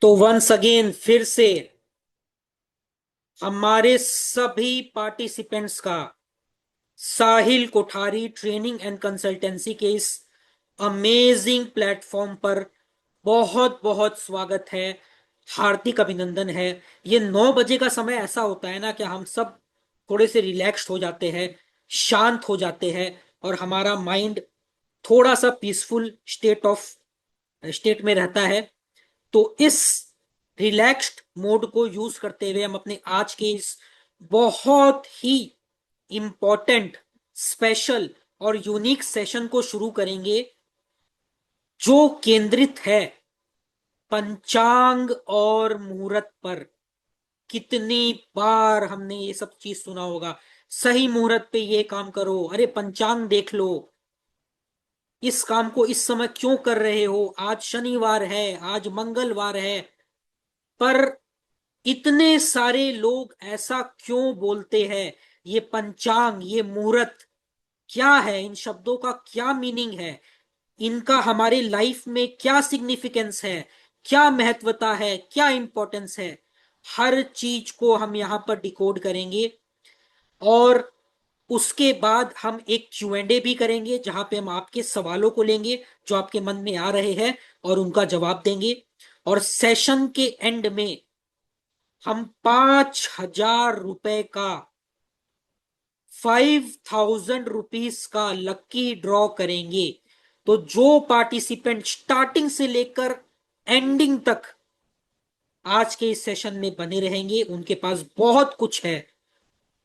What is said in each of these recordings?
तो once again फिर से हमारे सभी पार्टिसिपेंट्स का साहिल कोठारी ट्रेनिंग एंड कंसल्टेंसी के इस अमेजिंग प्लेटफॉर्म पर बहुत बहुत स्वागत है। हार्दिक अभिनंदन है। ये 9 बजे का समय ऐसा होता है ना कि हम सब थोड़े से रिलैक्स्ड हो जाते हैं, शांत हो जाते हैं और हमारा माइंड थोड़ा सा पीसफुल स्टेट में रहता है। तो इस रिलैक्स्ड मोड को यूज करते हुए हम अपने आज के इस बहुत ही इंपॉर्टेंट, स्पेशल और यूनिक सेशन को शुरू करेंगे, जो केंद्रित है पंचांग और मुहूर्त पर। कितनी बार हमने ये सब चीज सुना होगा, सही मुहूर्त पे ये काम करो, अरे पंचांग देख लो, इस काम को इस समय क्यों कर रहे हो, आज शनिवार है, आज मंगलवार है। पर इतने सारे लोग ऐसा क्यों बोलते हैं? ये पंचांग, ये मुहूर्त क्या है? इन शब्दों का क्या मीनिंग है? इनका हमारे लाइफ में क्या सिग्निफिकेंस है? क्या महत्वता है? क्या इंपॉर्टेंस है? हर चीज को हम यहां पर डिकोड करेंगे। और उसके बाद हम एक Q&A भी करेंगे, जहां पे हम आपके सवालों को लेंगे जो आपके मन में आ रहे हैं और उनका जवाब देंगे। और सेशन के एंड में हम 5,000 रुपए का, 5,000 रुपीज का लकी ड्रॉ करेंगे। तो जो पार्टिसिपेंट स्टार्टिंग से लेकर एंडिंग तक आज के इस सेशन में बने रहेंगे, उनके पास बहुत कुछ है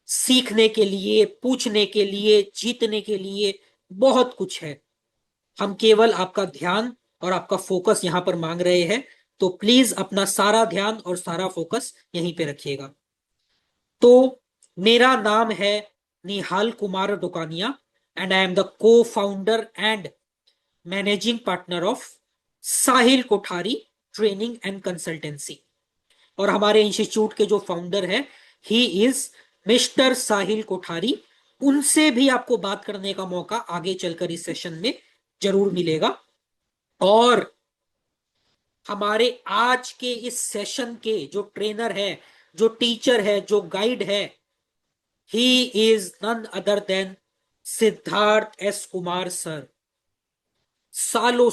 सीखने के लिए, पूछने के लिए, जीतने के लिए। बहुत कुछ है। हम केवल आपका ध्यान और आपका फोकस यहां पर मांग रहे हैं। तो प्लीज अपना सारा ध्यान और सारा फोकस यहीं पे रखिएगा। तो मेरा नाम है निहाल कुमार दुकानिया, एंड आई एम द को founder and managing partner of Sahil Kothari training and consultancy. और हमारे इंस्टीट्यूट के जो फाउंडर है, ही इज मिस्टर साहिल कोठारी। उनसे भी आपको बात करने का मौका आगे चलकर इस सेशन में जरूर मिलेगा। और हमारे आज के इस सेशन के जो ट्रेनर है, जो टीचर है, जो गाइड है, he is none other than Siddharth S Kumar sir. सालों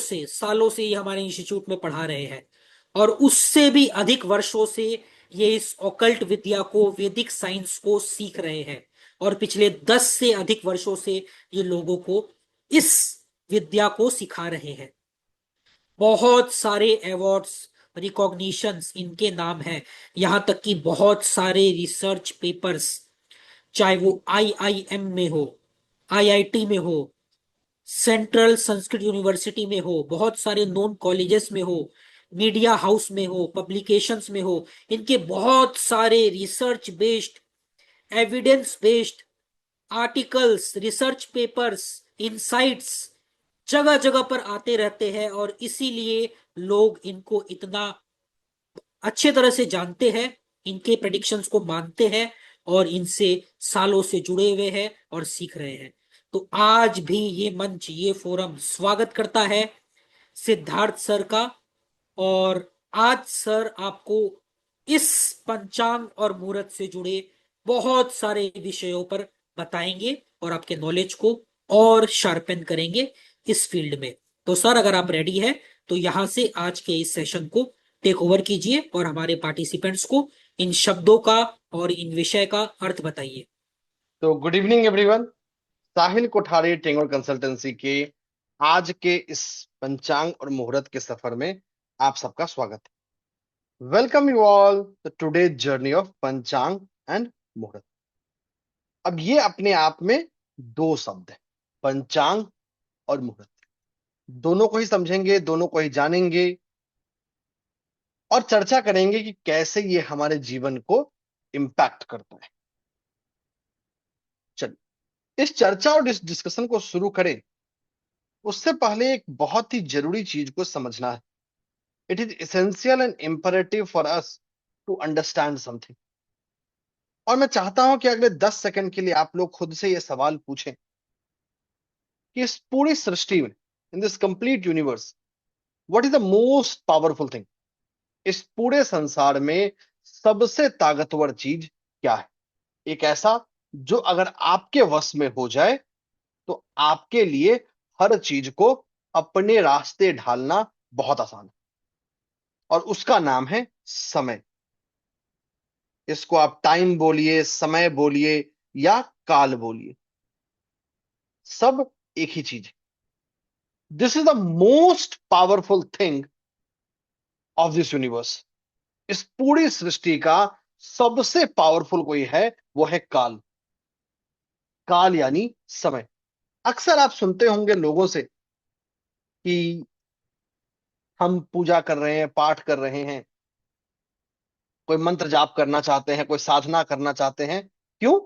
से ये हमारे इंस्टीट्यूट में पढ़ा रहे हैं और उससे भी अधिक वर्षों से ये इस ऑकल्ट विद्या को, वैदिक साइंस को सीख रहे हैं। और पिछले 10 से अधिक वर्षों से ये लोगों को इस विद्या को सिखा रहे हैं। बहुत सारे अवार्ड्स, रिकॉग्निशंस इनके नाम है। यहां तक कि बहुत सारे रिसर्च पेपर्स, चाहे वो IIM में हो, IIT में हो, सेंट्रल संस्कृत यूनिवर्सिटी में हो, बहुत सारे नॉन कॉलेजेस में हो, मीडिया हाउस में हो, पब्लिकेशंस में हो, इनके बहुत सारे research based, evidence based articles, research papers, insights जगह जगह पर आते रहते हैं। और इसीलिए लोग इनको इतना अच्छे तरह से जानते हैं, इनके प्रेडिक्शंस को मानते हैं और इनसे सालों से जुड़े हुए हैं और सीख रहे हैं। तो आज भी ये मंच, ये फोरम स्वागत करता है सिद्धार्थ सर का। और आज सर आपको इस पंचांग और मुहूर्त से जुड़े बहुत सारे विषयों पर बताएंगे और आपके नॉलेज को और शार्पन करेंगे इस फील्ड में। तो सर, अगर आप रेडी है तो यहां से आज के इस सेशन को टेक ओवर कीजिए और हमारे पार्टिसिपेंट्स को इन शब्दों का और इन विषय का अर्थ बताइए। तो गुड इवनिंग एवरीवन। साहिल कोठारी टेंगोर कंसल्टेंसी के आज के इस पंचांग और मुहूर्त के सफर में आप सबका स्वागत है। Welcome you all the today journey of पंचांग एंड मुहूर्त। अब ये अपने आप में दो शब्द है, पंचांग और मुहूर्त। दोनों को ही समझेंगे, दोनों को ही जानेंगे और चर्चा करेंगे कि कैसे ये हमारे जीवन को इम्पैक्ट करता है। चलिए इस चर्चा और इस डिस्कशन को शुरू करें उससे पहले एक बहुत ही जरूरी चीज को समझना है। It is essential and imperative for us to understand something. और मैं चाहता हूं कि अगले 10 सेकंड के लिए आप लोग खुद से यह सवाल पूछें कि इस पूरी सृष्टि में, in this complete universe, what is the most powerful thing. इस पूरे संसार में सबसे ताकतवर चीज क्या है? एक ऐसा जो अगर आपके वश में हो जाए तो आपके लिए हर चीज को अपने रास्ते ढालना बहुत आसान है, और उसका नाम है समय। इसको आप टाइम बोलिए, समय बोलिए, या काल बोलिए, सब एक ही चीज है। This is the most powerful thing of this universe. इस पूरी सृष्टि का सबसे पावरफुल कोई है, वो है काल। काल यानी समय। अक्सर आप सुनते होंगे लोगों से कि हम पूजा कर रहे हैं, पाठ कर रहे हैं, कोई मंत्र जाप करना चाहते हैं, कोई साधना करना चाहते हैं। क्यों?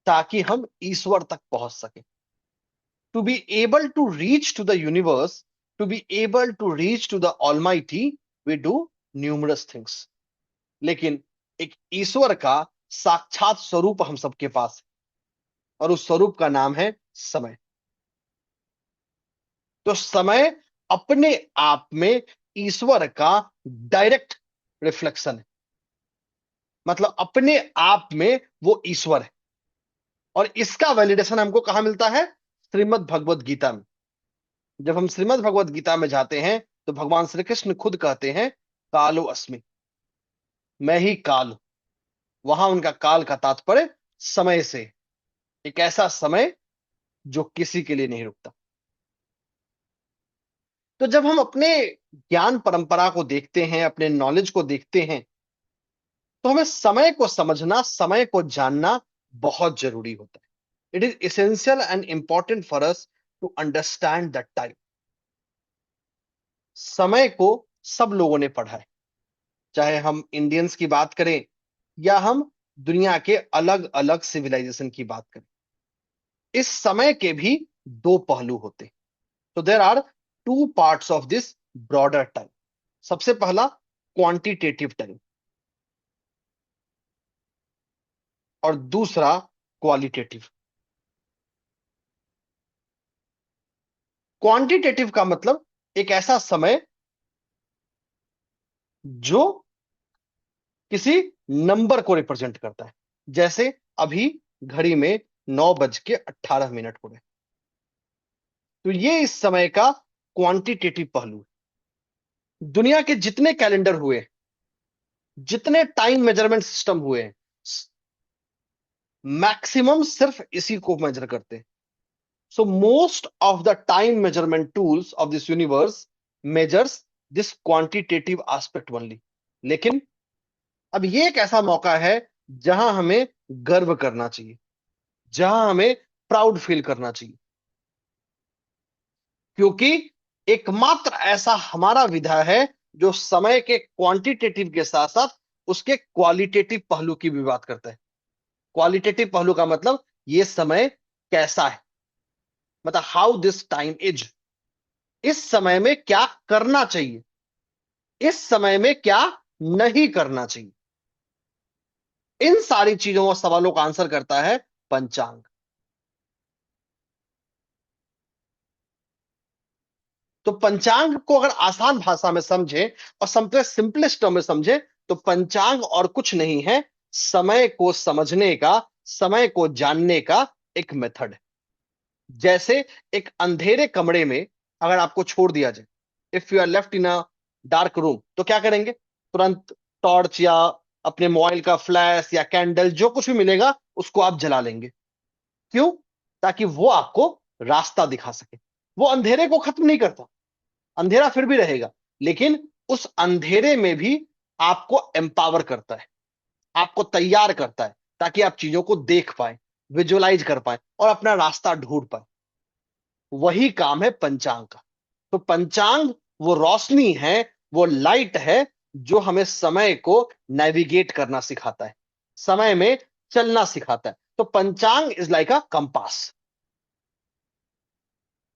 ताकि हम ईश्वर तक पहुंच सके। To be able to reach to the universe, to be able to reach to the almighty, we do numerous things. लेकिन एक ईश्वर का साक्षात स्वरूप हम सबके पास है, और उस स्वरूप का नाम है समय। तो समय अपने आप में ईश्वर का डायरेक्ट रिफ्लेक्शन है। मतलब अपने आप में वो ईश्वर है। और इसका वैलिडेशन हमको कहां मिलता है? श्रीमद् भगवत गीता में। जब हम श्रीमद् भगवत गीता में जाते हैं तो भगवान श्री कृष्ण खुद कहते हैं, कालो अस्मि, मैं ही काल हूं। वहां उनका काल का तात्पर्य समय से, एक ऐसा समय जो किसी के लिए नहीं रुकता। तो जब हम अपने ज्ञान परंपरा को देखते हैं, अपने नॉलेज को देखते हैं, तो हमें समय को समझना, समय को जानना बहुत जरूरी होता है। It is essential and important for us to understand the time. समय को सब लोगों ने पढ़ा है, चाहे हम इंडियंस की बात करें या हम दुनिया के अलग अलग सिविलाइजेशन की बात करें। इस समय के भी दो पहलू होते हैं। तो there are two parts of this broader time. सबसे पहला क्वांटिटेटिव टाइम, और दूसरा क्वालिटेटिव। क्वांटिटेटिव का मतलब एक ऐसा समय जो किसी नंबर को रिप्रेजेंट करता है। जैसे अभी घड़ी में 9:18 हो रहे। तो ये इस समय का क्वांटिटेटिव पहलू है। दुनिया के जितने कैलेंडर हुए, जितने टाइम मेजरमेंट सिस्टम हुए, मैक्सिमम सिर्फ इसी को मेजर करते हैं। So most of the time measurement tools of this universe measures this quantitative aspect only. लेकिन अब ये एक ऐसा मौका है जहां हमें गर्व करना चाहिए, जहां हमें प्राउड फील करना चाहिए, क्योंकि एकमात्र ऐसा हमारा विधा है जो समय के क्वांटिटेटिव के साथ साथ उसके क्वालिटेटिव पहलू की भी बात करता है। क्वालिटेटिव पहलू का मतलब ये समय कैसा है, मतलब हाउ दिस टाइम इज। इस समय में क्या करना चाहिए, इस समय में क्या नहीं करना चाहिए। इन सारी चीजों और सवालों का आंसर करता है पंचांग। तो पंचांग को अगर आसान भाषा में समझे और सबसे सिंपलेस्ट टर्म में समझे, तो पंचांग और कुछ नहीं है, समय को समझने का, समय को जानने का एक मेथड है। जैसे एक अंधेरे कमरे में अगर आपको छोड़ दिया जाए, if you are left in a dark room, तो क्या करेंगे? तुरंत टॉर्च या अपने मोबाइल का फ्लैश या कैंडल, जो कुछ भी मिलेगा उसको आप जला लेंगे। क्यों? ताकि वो आपको रास्ता दिखा सके। वो अंधेरे को खत्म नहीं करता, अंधेरा फिर भी रहेगा, लेकिन उस अंधेरे में भी आपको एम्पावर करता है, आपको तैयार करता है, ताकि आप चीजों को देख पाए, विजुअलाइज कर पाए और अपना रास्ता ढूंढ पाए। वही काम है पंचांग का। तो पंचांग वो रोशनी है, वो लाइट है, जो हमें समय को नेविगेट करना सिखाता है, समय में चलना सिखाता है। तो पंचांग इज लाइक अ कंपास।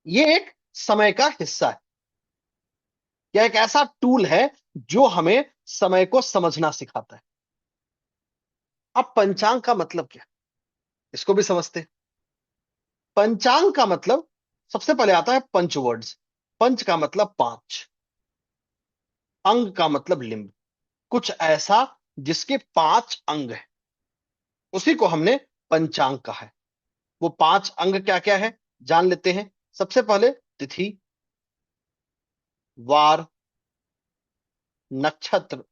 ये एक समय का हिस्सा है, यह एक ऐसा टूल है जो हमें समय को समझना सिखाता है। अब पंचांग का मतलब क्या, इसको भी समझते हैं। पंचांग का मतलब, सबसे पहले आता है पंच वर्ड्स। पंच का मतलब पांच, अंग का मतलब लिंब। कुछ ऐसा जिसके 5 अंग है, उसी को हमने पंचांग कहा है। वो 5 अंग क्या क्या है, जान लेते हैं। सबसे पहले तिथि, वार, नक्षत्र,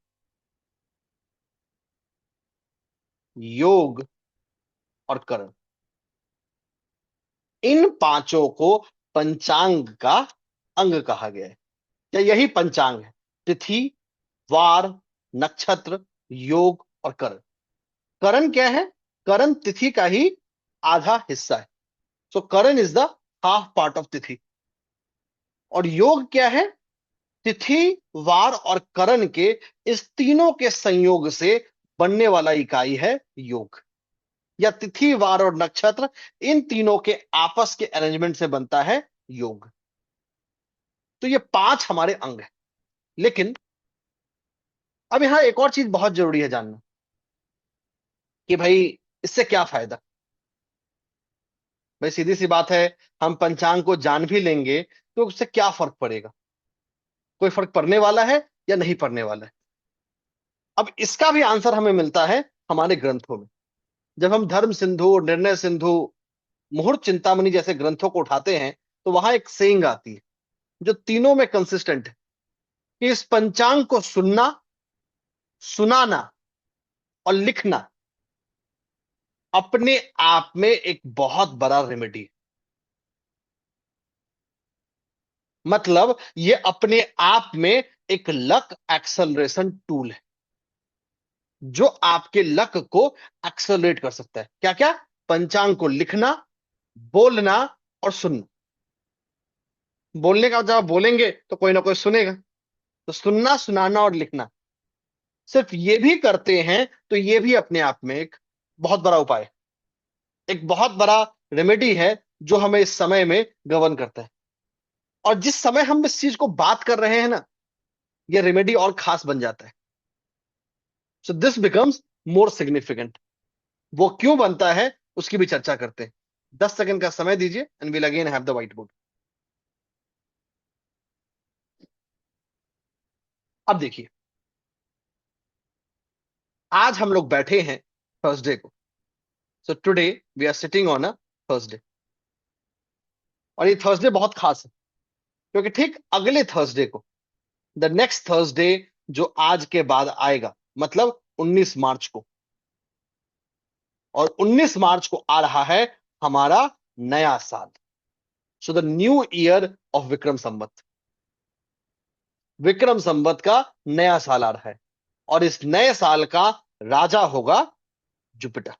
योग और करण। इन पांचों को पंचांग का अंग कहा गया है। क्या यही पंचांग है? तिथि, वार, नक्षत्र, योग और करण। करण क्या है? करण तिथि का ही आधा हिस्सा है। So karan is the half part of tithi. और योग क्या है? तिथि, वार और करण के इस तीनों के संयोग से बनने वाला इकाई है योग। या तिथि, वार और नक्षत्र, इन तीनों के आपस के अरेंजमेंट से बनता है योग। तो ये 5 हमारे अंग हैं। लेकिन अब यहां एक और चीज बहुत जरूरी है जानना, कि भाई इससे क्या फायदा। भाई सीधी सी बात है, हम पंचांग को जान भी लेंगे तो उससे क्या फर्क पड़ेगा? कोई फर्क पड़ने वाला है या नहीं पड़ने वाला है? अब इसका भी आंसर हमें मिलता है हमारे ग्रंथों में। जब हम धर्म सिंधु, निर्णय सिंधु, मुहूर्त चिंतामणि जैसे ग्रंथों को उठाते हैं, तो वहां एक सेइंग आती है जो तीनों में कंसिस्टेंट है, कि इस पंचांग को सुनना, सुनाना और लिखना अपने आप में एक बहुत बड़ा रेमेडी। मतलब ये अपने आप में एक लक एक्सेलरेशन टूल है, जो आपके लक को एक्सेलरेट कर सकता है। क्या क्या? पंचांग को लिखना, बोलना और सुनना। बोलने का जब आप बोलेंगे तो कोई ना कोई सुनेगा। तो सुनना, सुनाना और लिखना, सिर्फ ये भी करते हैं तो ये भी अपने आप में एक बहुत बड़ा उपाय है, एक बहुत बड़ा रेमेडी है, जो हमें इस समय में गवर्न करता है। और जिस समय हम इस चीज को बात कर रहे हैं ना, ये रेमेडी और खास बन जाता है। So this becomes more significant. वो क्यों बनता है उसकी भी चर्चा करते हैं। 10 सेकंड का समय दीजिए and will again have the white board. अब देखिए, आज हम लोग बैठे हैं थर्सडे को। So today we are sitting on a Thursday. और ये थर्सडे बहुत खास है, क्योंकि ठीक अगले थर्सडे को, द नेक्स्ट थर्सडे, जो आज के बाद आएगा, मतलब 19 मार्च को, और 19 मार्च को आ रहा है हमारा नया साल। So the new year of Vikram Samvat. Vikram Samvat का नया साल आ रहा है, और इस नए साल का राजा होगा जुपिटर,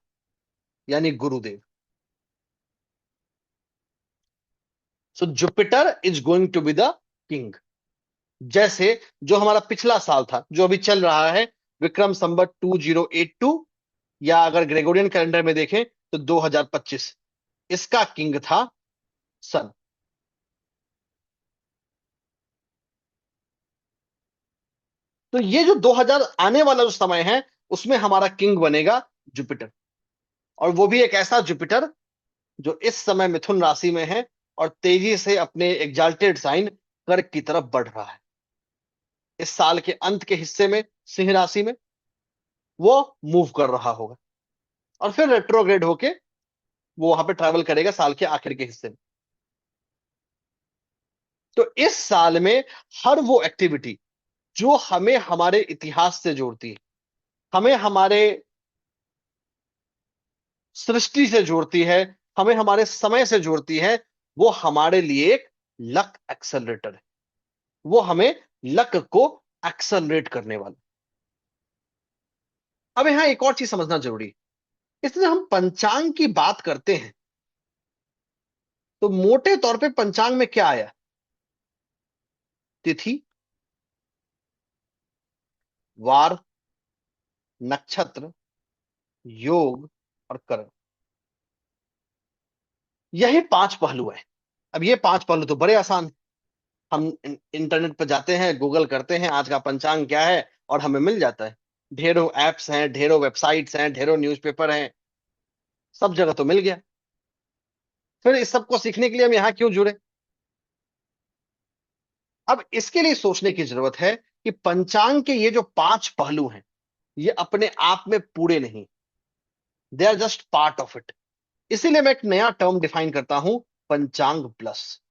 यानी Gurudev. So Jupiter is going to be the king. जैसे जो हमारा पिछला साल था, जो अभी चल रहा है, विक्रम संवत 2082, या अगर ग्रेगोरियन कैलेंडर में देखें तो 2025, इसका किंग था सन। तो ये जो 2000 आने वाला जो समय है, उसमें हमारा किंग बनेगा जुपिटर। और वो भी एक ऐसा जुपिटर जो इस समय मिथुन राशि में है, और तेजी से अपने एग्जाल्टेड साइन कर्क की तरफ बढ़ रहा है। इस साल के अंत के हिस्से में सिंह राशि में वो मूव कर रहा होगा, और फिर रेट्रोग्रेड होके वो वहां पे ट्रैवल करेगा साल के आखिर के हिस्से में। तो इस साल में हर वो एक्टिविटी जो हमें हमारे इतिहास से जोड़ती है, हमें हमारे सृष्टि से जोड़ती है, हमें हमारे समय से जोड़ती है, वो हमारे लिए एक लक एक्सेलरेटर है। वो हमें लक को एक्सेलरेट करने वाला। अब यहां एक और चीज समझना जरूरी है। इसलिए हम पंचांग की बात करते हैं, तो मोटे तौर पे पंचांग में क्या आया? तिथि, वार, नक्षत्र, योग और करण। यही 5 पहलू है। अब ये 5 पहलू तो बड़े आसान है। हम इंटरनेट पर जाते हैं, गूगल करते हैं आज का पंचांग क्या है, और हमें मिल जाता है। ढेरों एप्स हैं, ढेरों वेबसाइट्स हैं, ढेरों न्यूज़पेपर हैं, सब जगह तो मिल गया। फिर इस सब को सीखने के लिए हम यहाँ क्यों जुड़े? अब इसके लिए सोचने की जरूरत है कि पंचांग के ये जो 5 पहलू हैं, ये अपने आप में पूरे नहीं, they are just part of it. इसीलिए मैं एक नया टर्म डिफाइन करता हूं, पंचांग प्लस।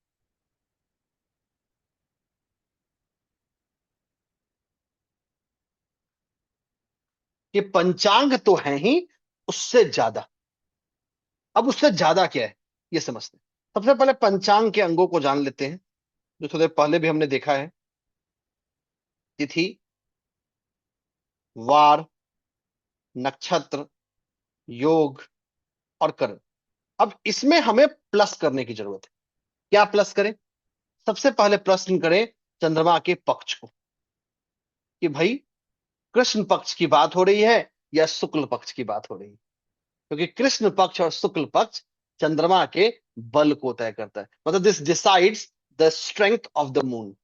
कि पंचांग तो है ही, उससे ज्यादा। अब उससे ज्यादा क्या है, ये समझते हैं। सबसे पहले पंचांग के अंगों को जान लेते हैं, जो थोड़े पहले भी हमने देखा है। तिथि, वार, नक्षत्र, योग और करण। अब इसमें हमें प्लस करने की जरूरत है। क्या प्लस करें? सबसे पहले प्रश्न करें चंद्रमा के पक्ष को, कि भाई कृष्ण पक्ष की बात हो रही है या शुक्ल पक्ष की बात हो रही है। क्योंकि कृष्ण पक्ष और शुक्ल पक्ष चंद्रमा के बल को तय करता है, मतलब this decides the strength of the moon.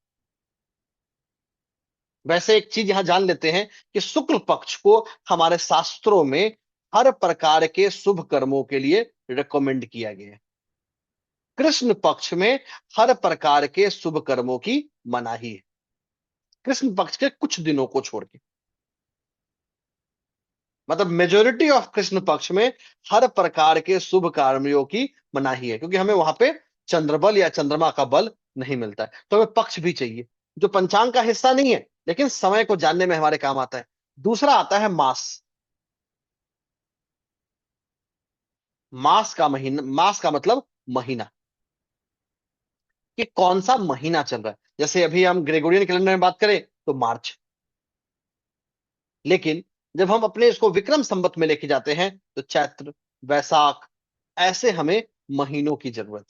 वैसे एक चीज यहां जान लेते हैं कि शुक्ल पक्ष को हमारे शास्त्रों में हर प्रकार के शुभ कर्मों के लिए रिकमेंड किया गया है। कृष्ण पक्ष में हर प्रकार के शुभ कर्मों की मनाही है, कृष्ण पक्ष के कुछ दिनों को छोड़ के। मतलब मेजोरिटी ऑफ कृष्ण पक्ष में हर प्रकार के शुभ कार्यों की मनाही है, क्योंकि हमें वहां पे चंद्रबल या चंद्रमा का बल नहीं मिलता है, तो हमें पक्ष भी चाहिए, जो पंचांग का हिस्सा नहीं है लेकिन समय को जानने में हमारे काम आता है। दूसरा आता है मास। मास का महीना, मास का मतलब महीना, कि कौन सा महीना चल रहा है। जैसे अभी हम ग्रेगोरियन कैलेंडर में बात करें तो मार्च, लेकिन जब हम अपने इसको विक्रम संवत में लेके जाते हैं तो चैत्र, वैशाख, ऐसे हमें महीनों की जरूरत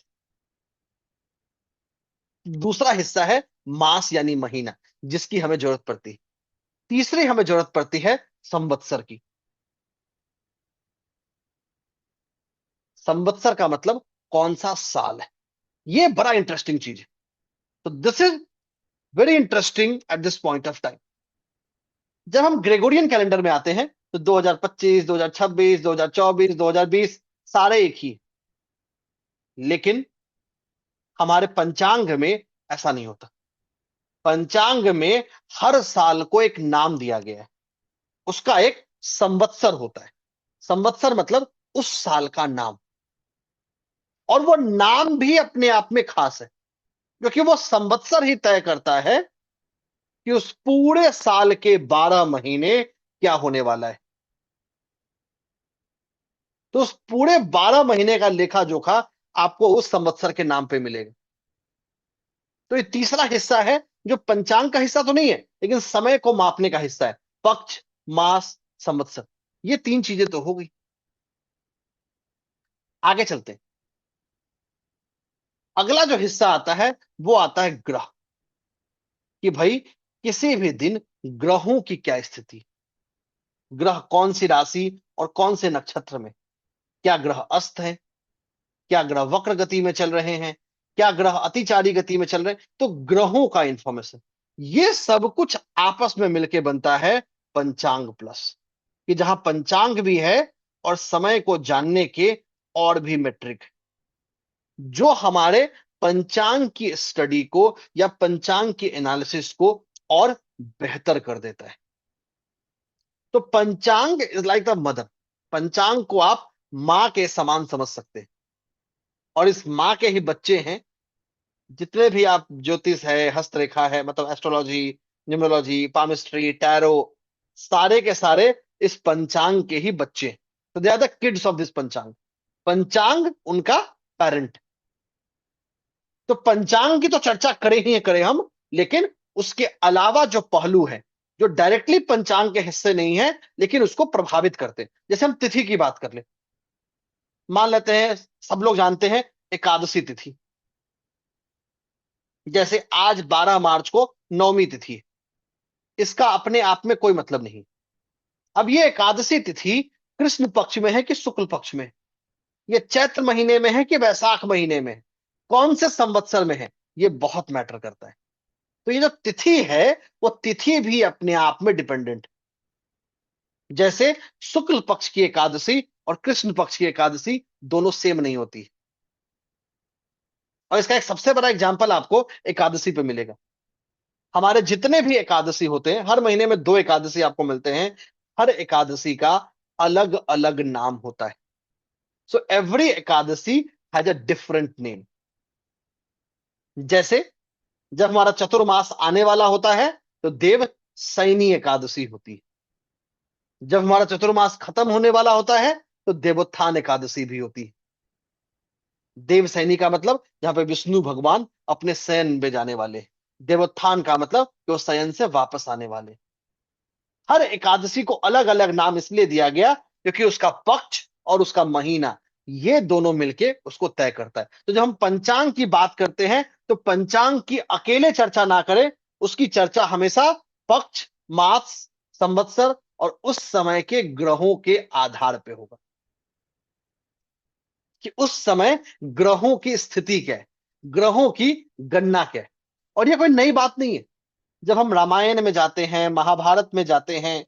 है। दूसरा हिस्सा है मास यानी महीना, जिसकी हमें जरूरत पड़ती है। तीसरी हमें जरूरत पड़ती है संवत्सर की। संवत्सर का मतलब कौन सा साल है। ये बड़ा इंटरेस्टिंग चीज है। तो this is very interesting at this point of time. जब हम ग्रेगोरियन कैलेंडर में आते हैं तो 2025, 2026, 2024, 2020 सारे एक ही। लेकिन हमारे पंचांग में ऐसा नहीं होता। पंचांग में हर साल को एक नाम दिया गया है, उसका एक संवत्सर होता है। संवत्सर मतलब उस साल का नाम, और वो नाम भी अपने आप में खास है, क्योंकि वो संवत्सर ही तय करता है कि उस पूरे साल के 12 महीने क्या होने वाला है। तो उस पूरे 12 महीने का लेखा जोखा आपको उस संवत्सर के नाम पे मिलेगा। तो ये तीसरा हिस्सा है, जो पंचांग का हिस्सा तो नहीं है लेकिन समय को मापने का हिस्सा है। पक्ष, मास, संवत्सर, ये तीन चीजें तो हो गई। आगे चलते हैं। अगला जो हिस्सा आता है वो आता है ग्रह, कि भाई किसी भी दिन ग्रहों की क्या स्थिति, ग्रह कौन सी राशि और कौन से नक्षत्र में, क्या ग्रह अस्त है, क्या ग्रह वक्र गति में चल रहे हैं, क्या ग्रह अतिचारी गति में चल रहे हैं। तो ग्रहों का इंफॉर्मेशन, ये सब कुछ आपस में मिलके बनता है पंचांग प्लस, कि जहां पंचांग भी है और समय को जानने के और भी मेट्रिक, जो हमारे पंचांग की स्टडी को या पंचांग की एनालिसिस को और बेहतर कर देता है। तो पंचांग इज लाइक द मदर। पंचांग को आप मां के समान समझ सकते हैं, और इस मां के ही बच्चे हैं जितने भी आप ज्योतिष है, हस्तरेखा है, मतलब एस्ट्रोलॉजी, न्यूमरोलॉजी, पामिस्ट्री, टैरो, सारे के सारे इस पंचांग के ही बच्चे हैं। तो they are the kids of this panchang. पंचांग उनका पेरेंट। तो पंचांग की तो चर्चा करें ही करें हम, लेकिन उसके अलावा जो पहलू है, जो डायरेक्टली पंचांग के हिस्से नहीं है लेकिन उसको प्रभावित करते हैं, जैसे हम तिथि की बात कर ले। मान लेते हैं, सब लोग जानते हैं एकादशी तिथि, जैसे आज 12 मार्च को नवमी तिथि है, इसका अपने आप में कोई मतलब नहीं। अब ये एकादशी तिथि कृष्ण पक्ष में है कि शुक्ल पक्ष में है, ये चैत्र महीने में है कि वैशाख महीने में है, कौन से संवत्सर में है, ये बहुत मैटर करता है। तो ये जो तिथि है, वो तिथि भी अपने आप में डिपेंडेंट। जैसे शुक्ल पक्ष की एकादशी और कृष्ण पक्ष की एकादशी दोनों सेम नहीं होती। और इसका एक सबसे बड़ा एग्जांपल आपको एकादशी पे मिलेगा। हमारे जितने भी एकादशी होते हैं, हर महीने में 2 एकादशी आपको मिलते हैं, हर एकादशी का अलग अलग नाम होता है। So every Ekadashi has a different name. जैसे जब हमारा चतुर्मास आने वाला होता है तो देव सैनी एकादशी होती है। जब हमारा चतुर्मास खत्म होने वाला होता है तो देवोत्थान एकादशी भी होती है। देव सैनी का मतलब यहाँ पे विष्णु भगवान अपने शयन में जाने वाले। देवोत्थान का मतलब कि वो शयन से वापस आने वाले। हर एकादशी को अलग अलग नाम इसलिए दिया गया क्योंकि उसका पक्ष और उसका महीना, ये दोनों मिलके उसको तय करता है। तो जब हम पंचांग की बात करते हैं तो पंचांग की अकेले चर्चा ना करें, उसकी चर्चा हमेशा पक्ष, मास, संवत्सर और उस समय के ग्रहों के आधार पे होगा कि उस समय ग्रहों की स्थिति क्या है, ग्रहों की गणना क्या है। और ये कोई नई बात नहीं है। जब हम रामायण में जाते हैं, महाभारत में जाते हैं,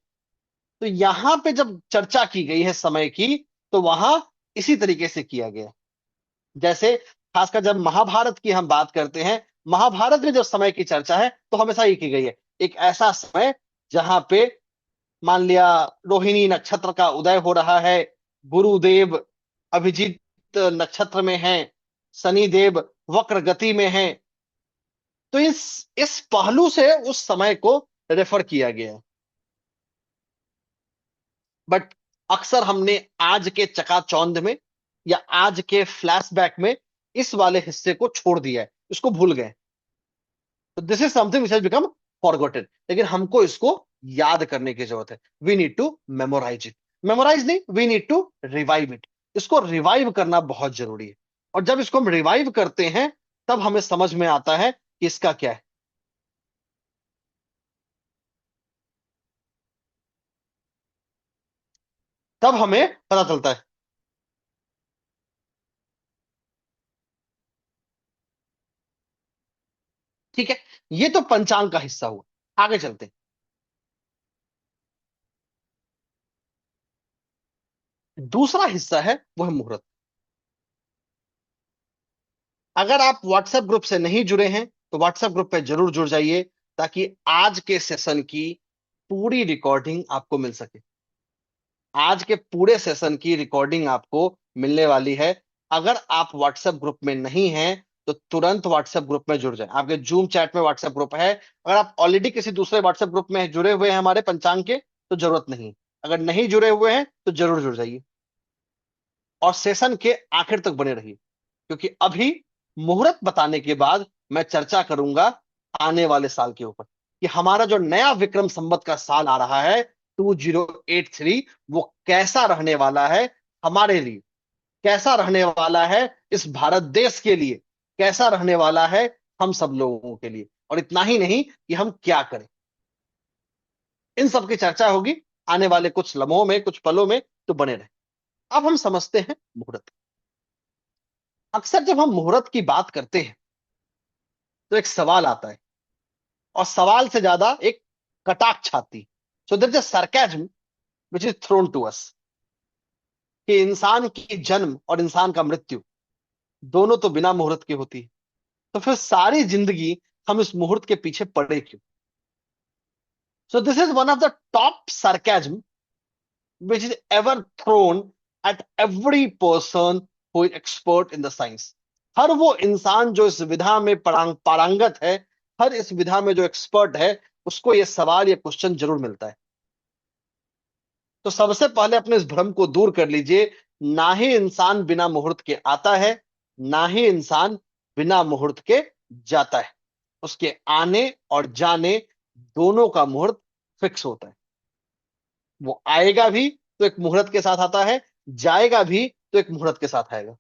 तो यहां पे जब चर्चा की गई है समय की, तो वहां इसी तरीके से किया गया है। जैसे खासकर जब महाभारत की हम बात करते हैं, महाभारत में जब समय की चर्चा है तो हमेशा ये की गई है, एक ऐसा समय जहां पे मान लिया रोहिणी नक्षत्र का उदय हो रहा है, गुरुदेव अभिजीत नक्षत्र में हैं, शनिदेव वक्र गति में हैं। तो इस पहलू से उस समय को रेफर किया गया है। बट अक्सर हमने आज के चकाचौंध में या आज के फ्लैशबैक में इस वाले हिस्से को छोड़ दिया है, इसको भूल गए। तो this is something which has become forgotten. लेकिन हमको इसको याद करने की जरूरत है। We need to memorize it. Memorize नहीं, we need to revive it. इसको रिवाइव करना बहुत जरूरी है। और जब इसको हम रिवाइव करते हैं तब हमें समझ में आता है कि इसका क्या है। तब हमें पता चलता है। ठीक है, ये तो पंचांग का हिस्सा हुआ। आगे चलते हैं। दूसरा हिस्सा है वो है मुहूर्त। अगर आप व्हाट्सएप ग्रुप से नहीं जुड़े हैं तो व्हाट्सएप ग्रुप पे जरूर जुड़ जाइए, ताकि आज के सेशन की पूरी रिकॉर्डिंग आपको मिल सके। आज के पूरे सेशन की रिकॉर्डिंग आपको मिलने वाली है। अगर आप व्हाट्सएप ग्रुप में नहीं हैं तो तुरंत व्हाट्सएप ग्रुप में जुड़ जाएं। आपके जूम चैट में व्हाट्सएप ग्रुप है। अगर आप ऑलरेडी किसी दूसरे व्हाट्सएप ग्रुप में जुड़े हुए हैं हमारे पंचांग के, तो जरूरत नहीं। अगर नहीं जुड़े हुए हैं तो जरूर जुड़ जाइए और सेशन के आखिर तक बने रहिए, क्योंकि अभी मुहूर्त बताने के बाद मैं चर्चा करूंगा आने वाले साल के ऊपर कि हमारा जो नया विक्रम संवत का साल आ रहा है 2083, वो कैसा रहने वाला है हमारे लिए, कैसा रहने वाला है इस भारत देश के लिए, कैसा रहने वाला है हम सब लोगों के लिए। और इतना ही नहीं कि हम क्या करें, इन सब की चर्चा होगी आने वाले कुछ लम्हों में, कुछ पलों में। तो बने रहे। अब हम समझते हैं मुहूर्त। अक्सर जब हम मुहूर्त की बात करते हैं तो एक सवाल आता है, और सवाल से ज्यादा एक कटाक्ष आती। So there is a sarcasm which is thrown to us कि इंसान की जन्म और इंसान का मृत्यु दोनों तो बिना मुहूर्त के होती है। तो फिर सारी जिंदगी हम इस मुहूर्त के पीछे पड़े क्यों? सो this is one of the top sarcasm which is ever thrown at every person who is expert in the science। हर वो इंसान जो इस विधा में पारंगत है, हर इस विधा में जो एक्सपर्ट है, उसको ये सवाल, ये क्वेश्चन जरूर मिलता है। तो सबसे पहले अपने इस भ्रम को दूर कर लीजिए। ना ही इंसान बिना मुहूर्त के आता है, ना ही इंसान बिना मुहूर्त के जाता है। उसके आने और जाने दोनों का मुहूर्त फिक्स होता है। वो आएगा भी तो एक मुहूर्त के साथ आता है, जाएगा भी तो एक मुहूर्त के साथ आएगा।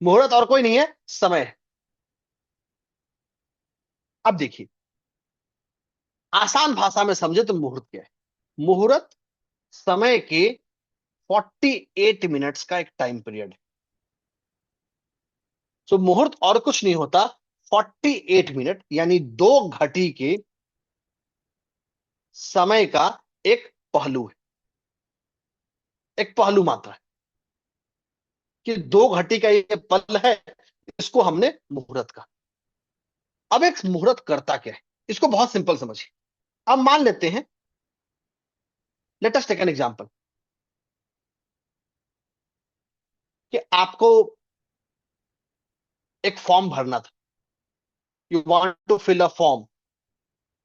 मुहूर्त और कोई नहीं है, समय है। अब देखिए, आसान भाषा में समझे तो मुहूर्त क्या है। मुहूर्त समय के 48 मिनट्स का एक टाइम पीरियड है। सो मुहूर्त और कुछ नहीं होता, 48 मिनट यानी 2 घटी के समय का एक पहलू है, एक पहलू मात्रा है कि 2 घटी का ये पल है, इसको हमने मुहूर्त कहा। अब एक मुहूर्त करता क्या है, इसको बहुत सिंपल समझिए। अब मान लेते हैं, let us take an example, कि आपको एक फॉर्म भरना था। You want to fill a form,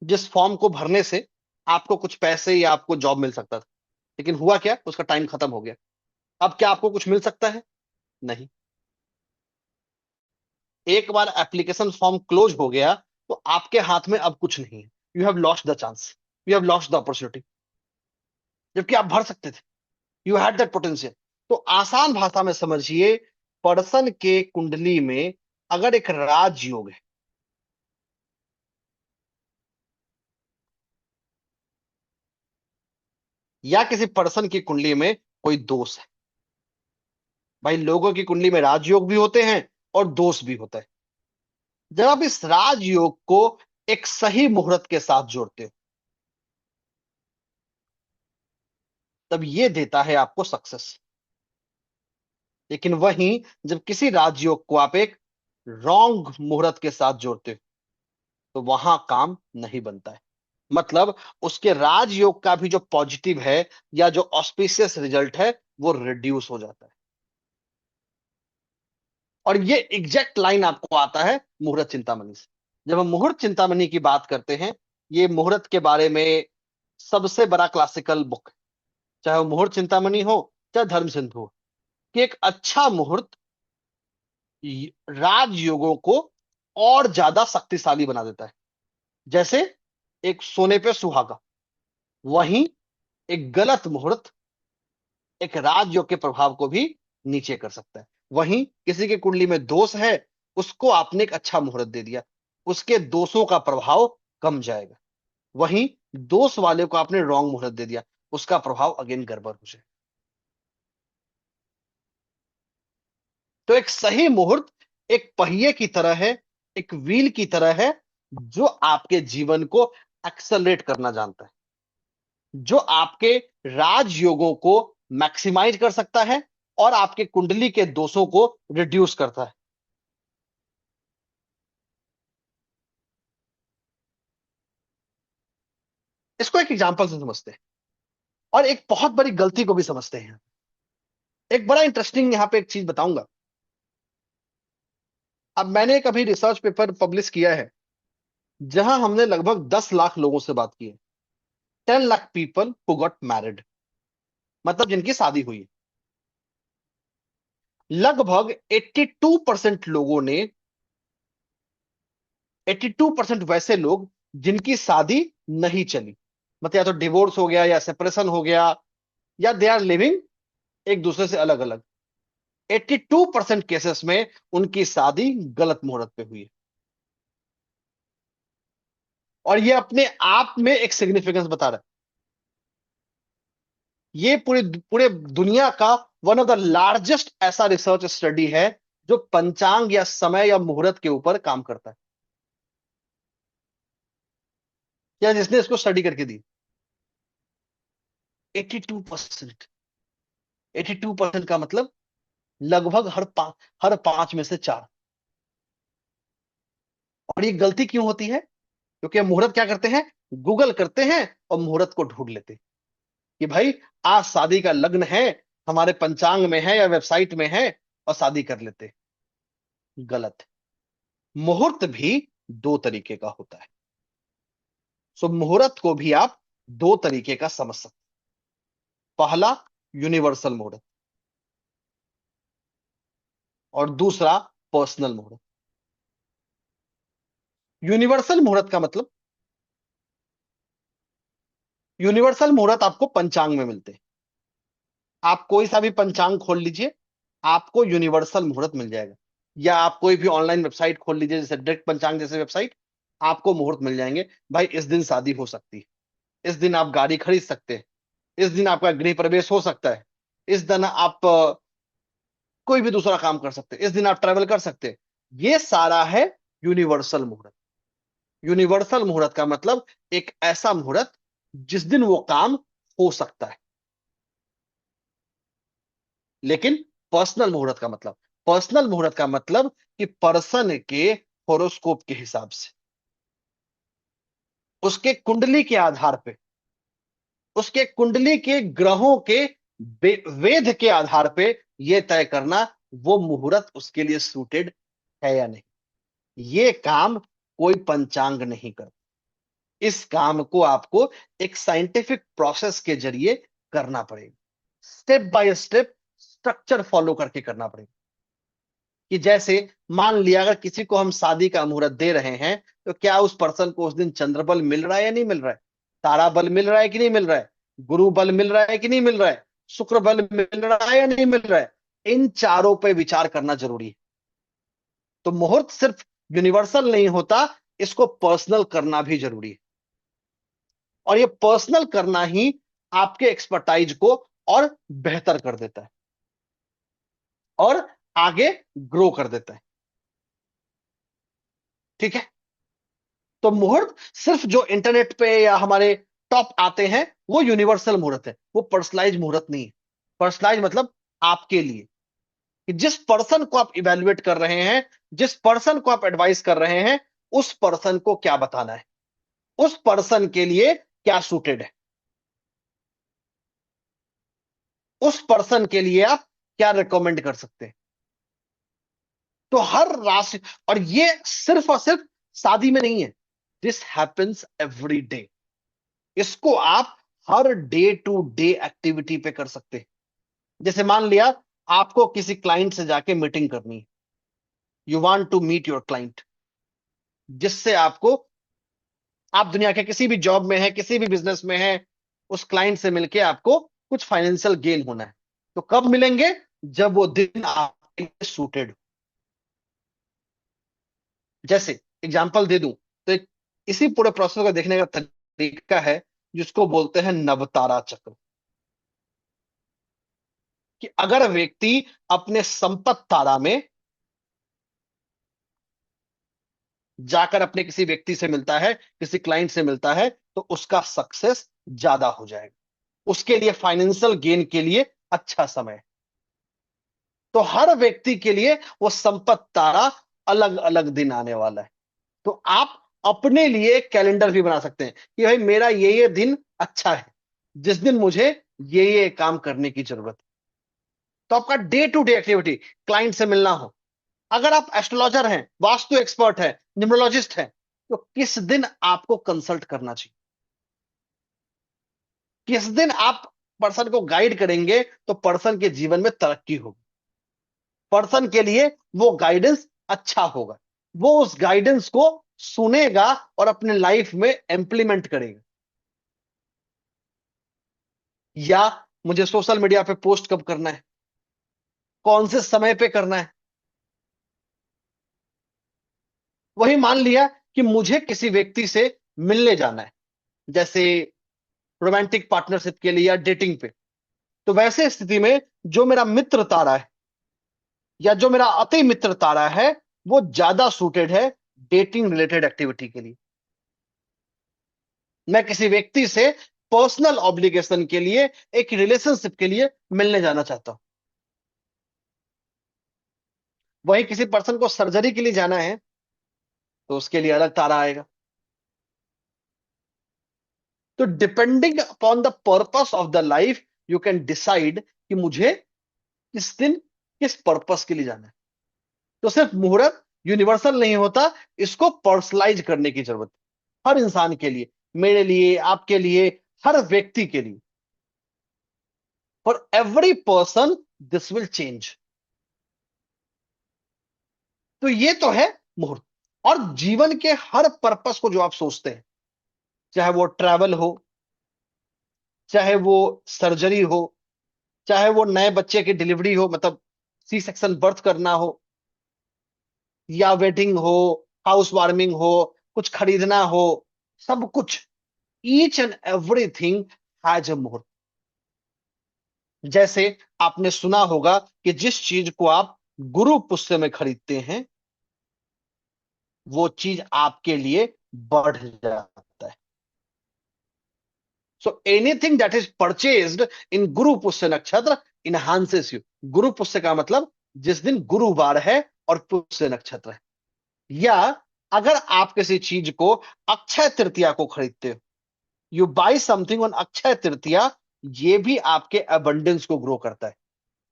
जिस फॉर्म को भरने से आपको कुछ पैसे या आपको जॉब मिल सकता था, लेकिन हुआ क्या, उसका टाइम खत्म हो गया। अब क्या आपको कुछ मिल सकता है? नहीं। एक बार एप्लीकेशन फॉर्म क्लोज हो गया तो आपके हाथ में अब कुछ नहीं है। You have lost the chance, you have lost the opportunity, जबकि आप भर सकते थे। You had that potential. तो आसान भाषा में समझिए, पर्सन के कुंडली में अगर एक राजयोग है, या किसी पर्सन की कुंडली में कोई दोष है, भाई लोगों की कुंडली में राजयोग भी होते हैं और दोष भी होता है। जब आप इस राजयोग को एक सही मुहूर्त के साथ जोड़ते हो, तब ये देता है आपको सक्सेस। लेकिन वहीं जब किसी राजयोग को आप एक रॉन्ग मुहूर्त के साथ जोड़ते हो, तो वहां काम नहीं बनता है। मतलब उसके राजयोग का भी जो पॉजिटिव है या जो ऑस्पिशियस रिजल्ट है, वो रिड्यूस हो जाता है। और ये एग्जैक्ट लाइन आपको आता है मुहूर्त चिंतामणि से। जब हम मुहूर्त चिंतामणि की बात करते हैं, ये मुहूर्त के बारे में सबसे बड़ा क्लासिकल बुक है, चाहे वो मुहूर्त चिंतामणि हो चाहे धर्म सिंधु हो, कि एक अच्छा मुहूर्त राजयोगों को और ज्यादा शक्तिशाली बना देता है। जैसे एक सोने पे सुहागा, वहीं एक गलत मुहूर्त एक राजयोग के प्रभाव को भी नीचे कर सकता है। वहीं किसी की कुंडली में दोष है, उसको आपने एक अच्छा मुहूर्त दे दिया, उसके दोषों का प्रभाव कम जाएगा। वहीं दोष वाले को आपने रॉन्ग मुहूर्त दे दिया, उसका प्रभाव अगेन गड़बड़ हो जाए। तो एक सही मुहूर्त एक पहिए की तरह है, एक व्हील की तरह है, जो आपके जीवन को एक्सेलरेट करना जानता है, जो आपके राजयोगों को मैक्सिमाइज कर सकता है और आपके कुंडली के दोषों को रिड्यूस करता है। 'इसको एक एग्जांपल से समझते हैं और एक बहुत बड़ी गलती को भी समझते हैं। एक बड़ा इंटरेस्टिंग यहां पे एक चीज बताऊंगा। अब मैंने एक अभी रिसर्च पेपर पब्लिश किया है, जहां हमने लगभग 10 लाख लोगों से बात की है। 10 lakh people who got married, मतलब जिनकी शादी हुई है। लगभग 82% लोगों ने, 82% वैसे लोग जिनकी शादी नहीं चली, मतलब या तो डिवोर्स हो गया या सेपरेशन हो गया, या दे आर लिविंग एक दूसरे से अलग अलग। 82% केसेस में उनकी शादी गलत मुहूर्त पे हुई है। और ये अपने आप में एक सिग्निफिकेंस बता रहा है। ये पूरे पूरे दुनिया का वन ऑफ द लार्जेस्ट ऐसा रिसर्च स्टडी है, जो पंचांग या समय या मुहूर्त के ऊपर काम करता है, या जिसने इसको स्टडी करके दी। 82%। 82% का मतलब लगभग हर पांच में से चार। और ये गलती क्यों होती है? क्योंकि हम मुहूर्त क्या करते हैं, गूगल करते हैं और मुहूर्त को ढूंढ लेते हैं कि भाई आज शादी का लग्न है, हमारे पंचांग में है या वेबसाइट में है, और शादी कर लेते हैं। गलत है। मुहूर्त भी दो तरीके का होता है। सो मुहूर्त को भी आप दो तरीके का समझ सकते हैं। पहला यूनिवर्सल मुहूर्त, और दूसरा पर्सनल मुहूर्त। यूनिवर्सल मुहूर्त का मतलब, यूनिवर्सल मुहूर्त आपको पंचांग में मिलते हैं। आप कोई सा भी पंचांग खोल लीजिए, आपको यूनिवर्सल मुहूर्त मिल जाएगा। या आप कोई भी ऑनलाइन वेबसाइट खोल लीजिए, जैसे डायरेक्ट पंचांग जैसे वेबसाइट, आपको मुहूर्त मिल जाएंगे। भाई इस दिन शादी हो सकती है, इस दिन आप गाड़ी खरीद सकते हैं, इस दिन आपका गृह प्रवेश हो सकता है, इस दिन आप कोई भी दूसरा काम कर सकते हैं, इस दिन आप ट्रैवल कर सकते हैं। ये सारा है यूनिवर्सल मुहूर्त। यूनिवर्सल मुहूर्त का मतलब एक ऐसा मुहूर्त जिस दिन वो काम हो सकता है। लेकिन पर्सनल मुहूर्त का मतलब, पर्सनल मुहूर्त का मतलब कि पर्सन के होरोस्कोप के हिसाब से, उसके कुंडली के आधार पे, उसके कुंडली के ग्रहों के वेद के आधार पे यह तय करना वो मुहूर्त उसके लिए सूटेड है या नहीं। ये काम कोई पंचांग नहीं करता। इस काम को आपको एक साइंटिफिक प्रोसेस के जरिए करना पड़ेगा, step by step structure follow करके करना पड़ेगा। कि जैसे मान लिया अगर किसी को हम शादी का मुहूर्त दे रहे हैं, तो क्या उस पर्सन को उस दिन चंद्र बल मिल रहा है या नहीं मिल रहा है, तारा बल मिल रहा है कि नहीं मिल रहा है, गुरु बल मिल रहा है कि नहीं मिल रहा है, शुक्र बल मिल रहा है या नहीं मिल रहा है। इन चारों पे विचार करना जरूरी है। तो मुहूर्त सिर्फ यूनिवर्सल नहीं होता, इसको पर्सनल करना भी जरूरी है। और ये पर्सनल करना ही आपके एक्सपर्टाइज को और बेहतर कर देता है और आगे ग्रो कर देता है। ठीक है। तो मुहूर्त सिर्फ जो इंटरनेट पे या हमारे टॉप आते हैं वो यूनिवर्सल मुहूर्त है, वो पर्सनलाइज मुहूर्त नहीं है। पर्सनलाइज मतलब आपके लिए, कि जिस पर्सन को आप इवेल्युएट कर रहे हैं, जिस पर्सन को आप एडवाइस कर रहे हैं, उस पर्सन को क्या बताना है, उस पर्सन के लिए क्या सूटेड है, उस पर्सन के लिए आप क्या रिकमेंड कर सकते हैं। तो हर राशि, और ये सिर्फ और सिर्फ शादी में नहीं है, दिस हैपेंस एवरी डे। इसको आप हर डे टू डे एक्टिविटी पे कर सकते हैं। जैसे मान लिया आपको किसी क्लाइंट से जाके मीटिंग करनी है, you want to meet your client, जिससे आपको, आप दुनिया के किसी भी जॉब में है, किसी भी बिजनेस में है, उस क्लाइंट से मिलके आपको कुछ फाइनेंशियल गेन होना है। तो कब मिलेंगे, जब वो दिन आपके लिए सूटेड हो। जैसे एग्जांपल दे दूं तो एक, इसी पूरे प्रोसेस को देखने का तरीका है जिसको बोलते हैं नवतारा चक्र। कि अगर व्यक्ति अपने संपत तारा में जाकर अपने किसी व्यक्ति से मिलता है, किसी क्लाइंट से मिलता है, तो उसका सक्सेस ज्यादा हो जाएगा, उसके लिए फाइनेंशियल गेन के लिए अच्छा समय है। तो हर व्यक्ति के लिए वो संपत तारा अलग अलग दिन आने वाला है। तो आप अपने लिए कैलेंडर भी बना सकते हैं कि भाई मेरा ये दिन अच्छा है, जिस दिन मुझे ये काम करने की जरूरत है। तो आपका day to day activity, client से मिलना हो, अगर आप एस्ट्रोलॉजर हैं, वास्तु एक्सपर्ट हैं, न्यूमरोलॉजिस्ट हैं, तो किस दिन आपको कंसल्ट करना चाहिए, किस दिन आप पर्सन को गाइड करेंगे तो पर्सन के जीवन में तरक्की होगी, पर्सन के लिए वो गाइडेंस अच्छा होगा, वो उस गाइडेंस को सुनेगा और अपने लाइफ में इंप्लीमेंट करेगा। या मुझे सोशल मीडिया पे पोस्ट कब करना है, कौन से समय पे करना है। वही मान लिया कि मुझे किसी व्यक्ति से मिलने जाना है, जैसे रोमांटिक पार्टनरशिप के लिए या डेटिंग पे, तो वैसे स्थिति में जो मेरा मित्र तारा है या जो मेरा अति मित्र तारा है, वो ज्यादा सूटेड है डेटिंग रिलेटेड एक्टिविटी के लिए। मैं किसी व्यक्ति से पर्सनल ऑब्लिगेशन के लिए, एक रिलेशनशिप के लिए मिलने जाना चाहता हूं। वही किसी पर्सन को सर्जरी के लिए जाना है, तो उसके लिए अलग तारा आएगा। तो depending upon the purpose of the life you can decide कि मुझे किस दिन किस पर्पस के लिए जाना है। तो सिर्फ मुहूर्त यूनिवर्सल नहीं होता, इसको पर्सनलाइज करने की जरूरत है हर इंसान के लिए, मेरे लिए, आपके लिए, हर व्यक्ति के लिए। For every person this will change. तो ये तो है मुहूर्त। और जीवन के हर पर्पस को जो आप सोचते हैं, चाहे वो ट्रैवल हो, चाहे वो सर्जरी हो, चाहे वो नए बच्चे की डिलीवरी हो, मतलब सी सेक्शन बर्थ करना हो, या वेडिंग हो, हाउस वार्मिंग हो, कुछ खरीदना हो, सब कुछ, each and everything has a मुहूर्त। जैसे आपने सुना होगा कि जिस चीज को आप गुरु पुष्य में खरीदते हैं, वो चीज आपके लिए बढ़ जाता है। So anything that is purchased in Guru Pushya नक्षत्र इनहांसेस यू। गुरु पुष्य का मतलब जिस दिन गुरुवार है और पुष्य नक्षत्र है। या अगर आप किसी चीज को अक्षय तृतीया को खरीदते हो, you buy something on Akshaya Tritiya, ये भी आपके अबंडेंस को ग्रो करता है।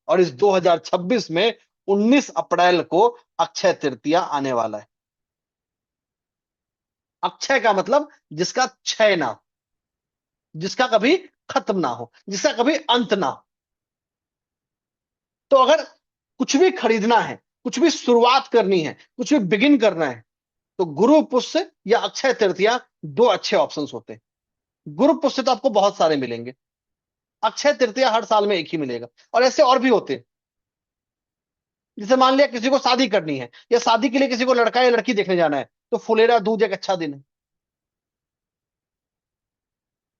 और इस 2026 में 19 अप्रैल को अक्षय तृतीया आने वाला है। अक्षय का मतलब जिसका क्षय ना हो, जिसका कभी खत्म ना हो, जिसका कभी अंत ना हो। तो अगर कुछ भी खरीदना है, कुछ भी शुरुआत करनी है, कुछ भी बिगिन करना है, तो गुरु पुष्य या अक्षय तृतीया दो अच्छे ऑप्शंस होते हैं। गुरु पुष्य तो आपको बहुत सारे मिलेंगे, अक्षय तृतीया हर साल में एक ही मिलेगा। और ऐसे और भी होते हैं। जैसे मान लिया किसी को शादी करनी है, या शादी के लिए किसी को लड़का या लड़की देखने जाना है, तो फुलेरा दूज एक अच्छा दिन है,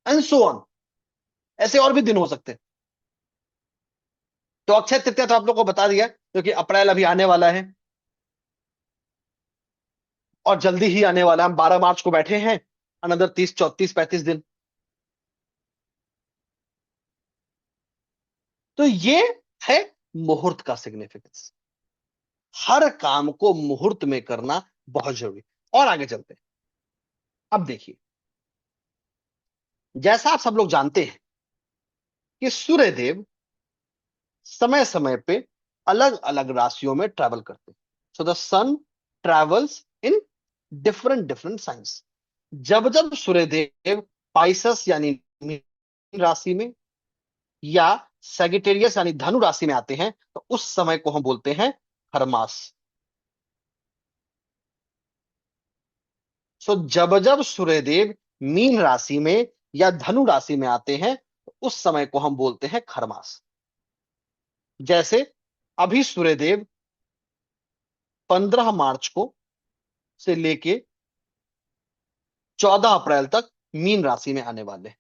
एंड सो ऑन। ऐसे और भी दिन हो सकते हैं। तो अक्षय तृतीया तो आप लोग को बता दिया, क्योंकि अप्रैल अभी आने वाला है, और जल्दी ही आने वाला है। हम 12 मार्च को बैठे हैं, अनदर 30 34 35 दिन। तो ये है मुहूर्त का सिग्निफिकेंस। हर काम को मुहूर्त में करना बहुत जरूरी। और आगे चलते हैं। अब देखिए, जैसा आप सब लोग जानते हैं कि सूर्य देव समय समय पे अलग अलग राशियों में ट्रैवल करते हैं। So the sun travels in different different signs. जब जब सूर्य देव पाइसस यानी मीन राशि में, या सेगिटेरियस यानी धनु राशि में आते हैं, तो उस समय को हम बोलते हैं खरमास। सो जब जब सूर्यदेव मीन राशि में या धनु राशि में आते हैं, तो उस समय को हम बोलते हैं खरमास। जैसे अभी सूर्यदेव 15 मार्च को से लेके 14 अप्रैल तक मीन राशि में आने वाले हैं।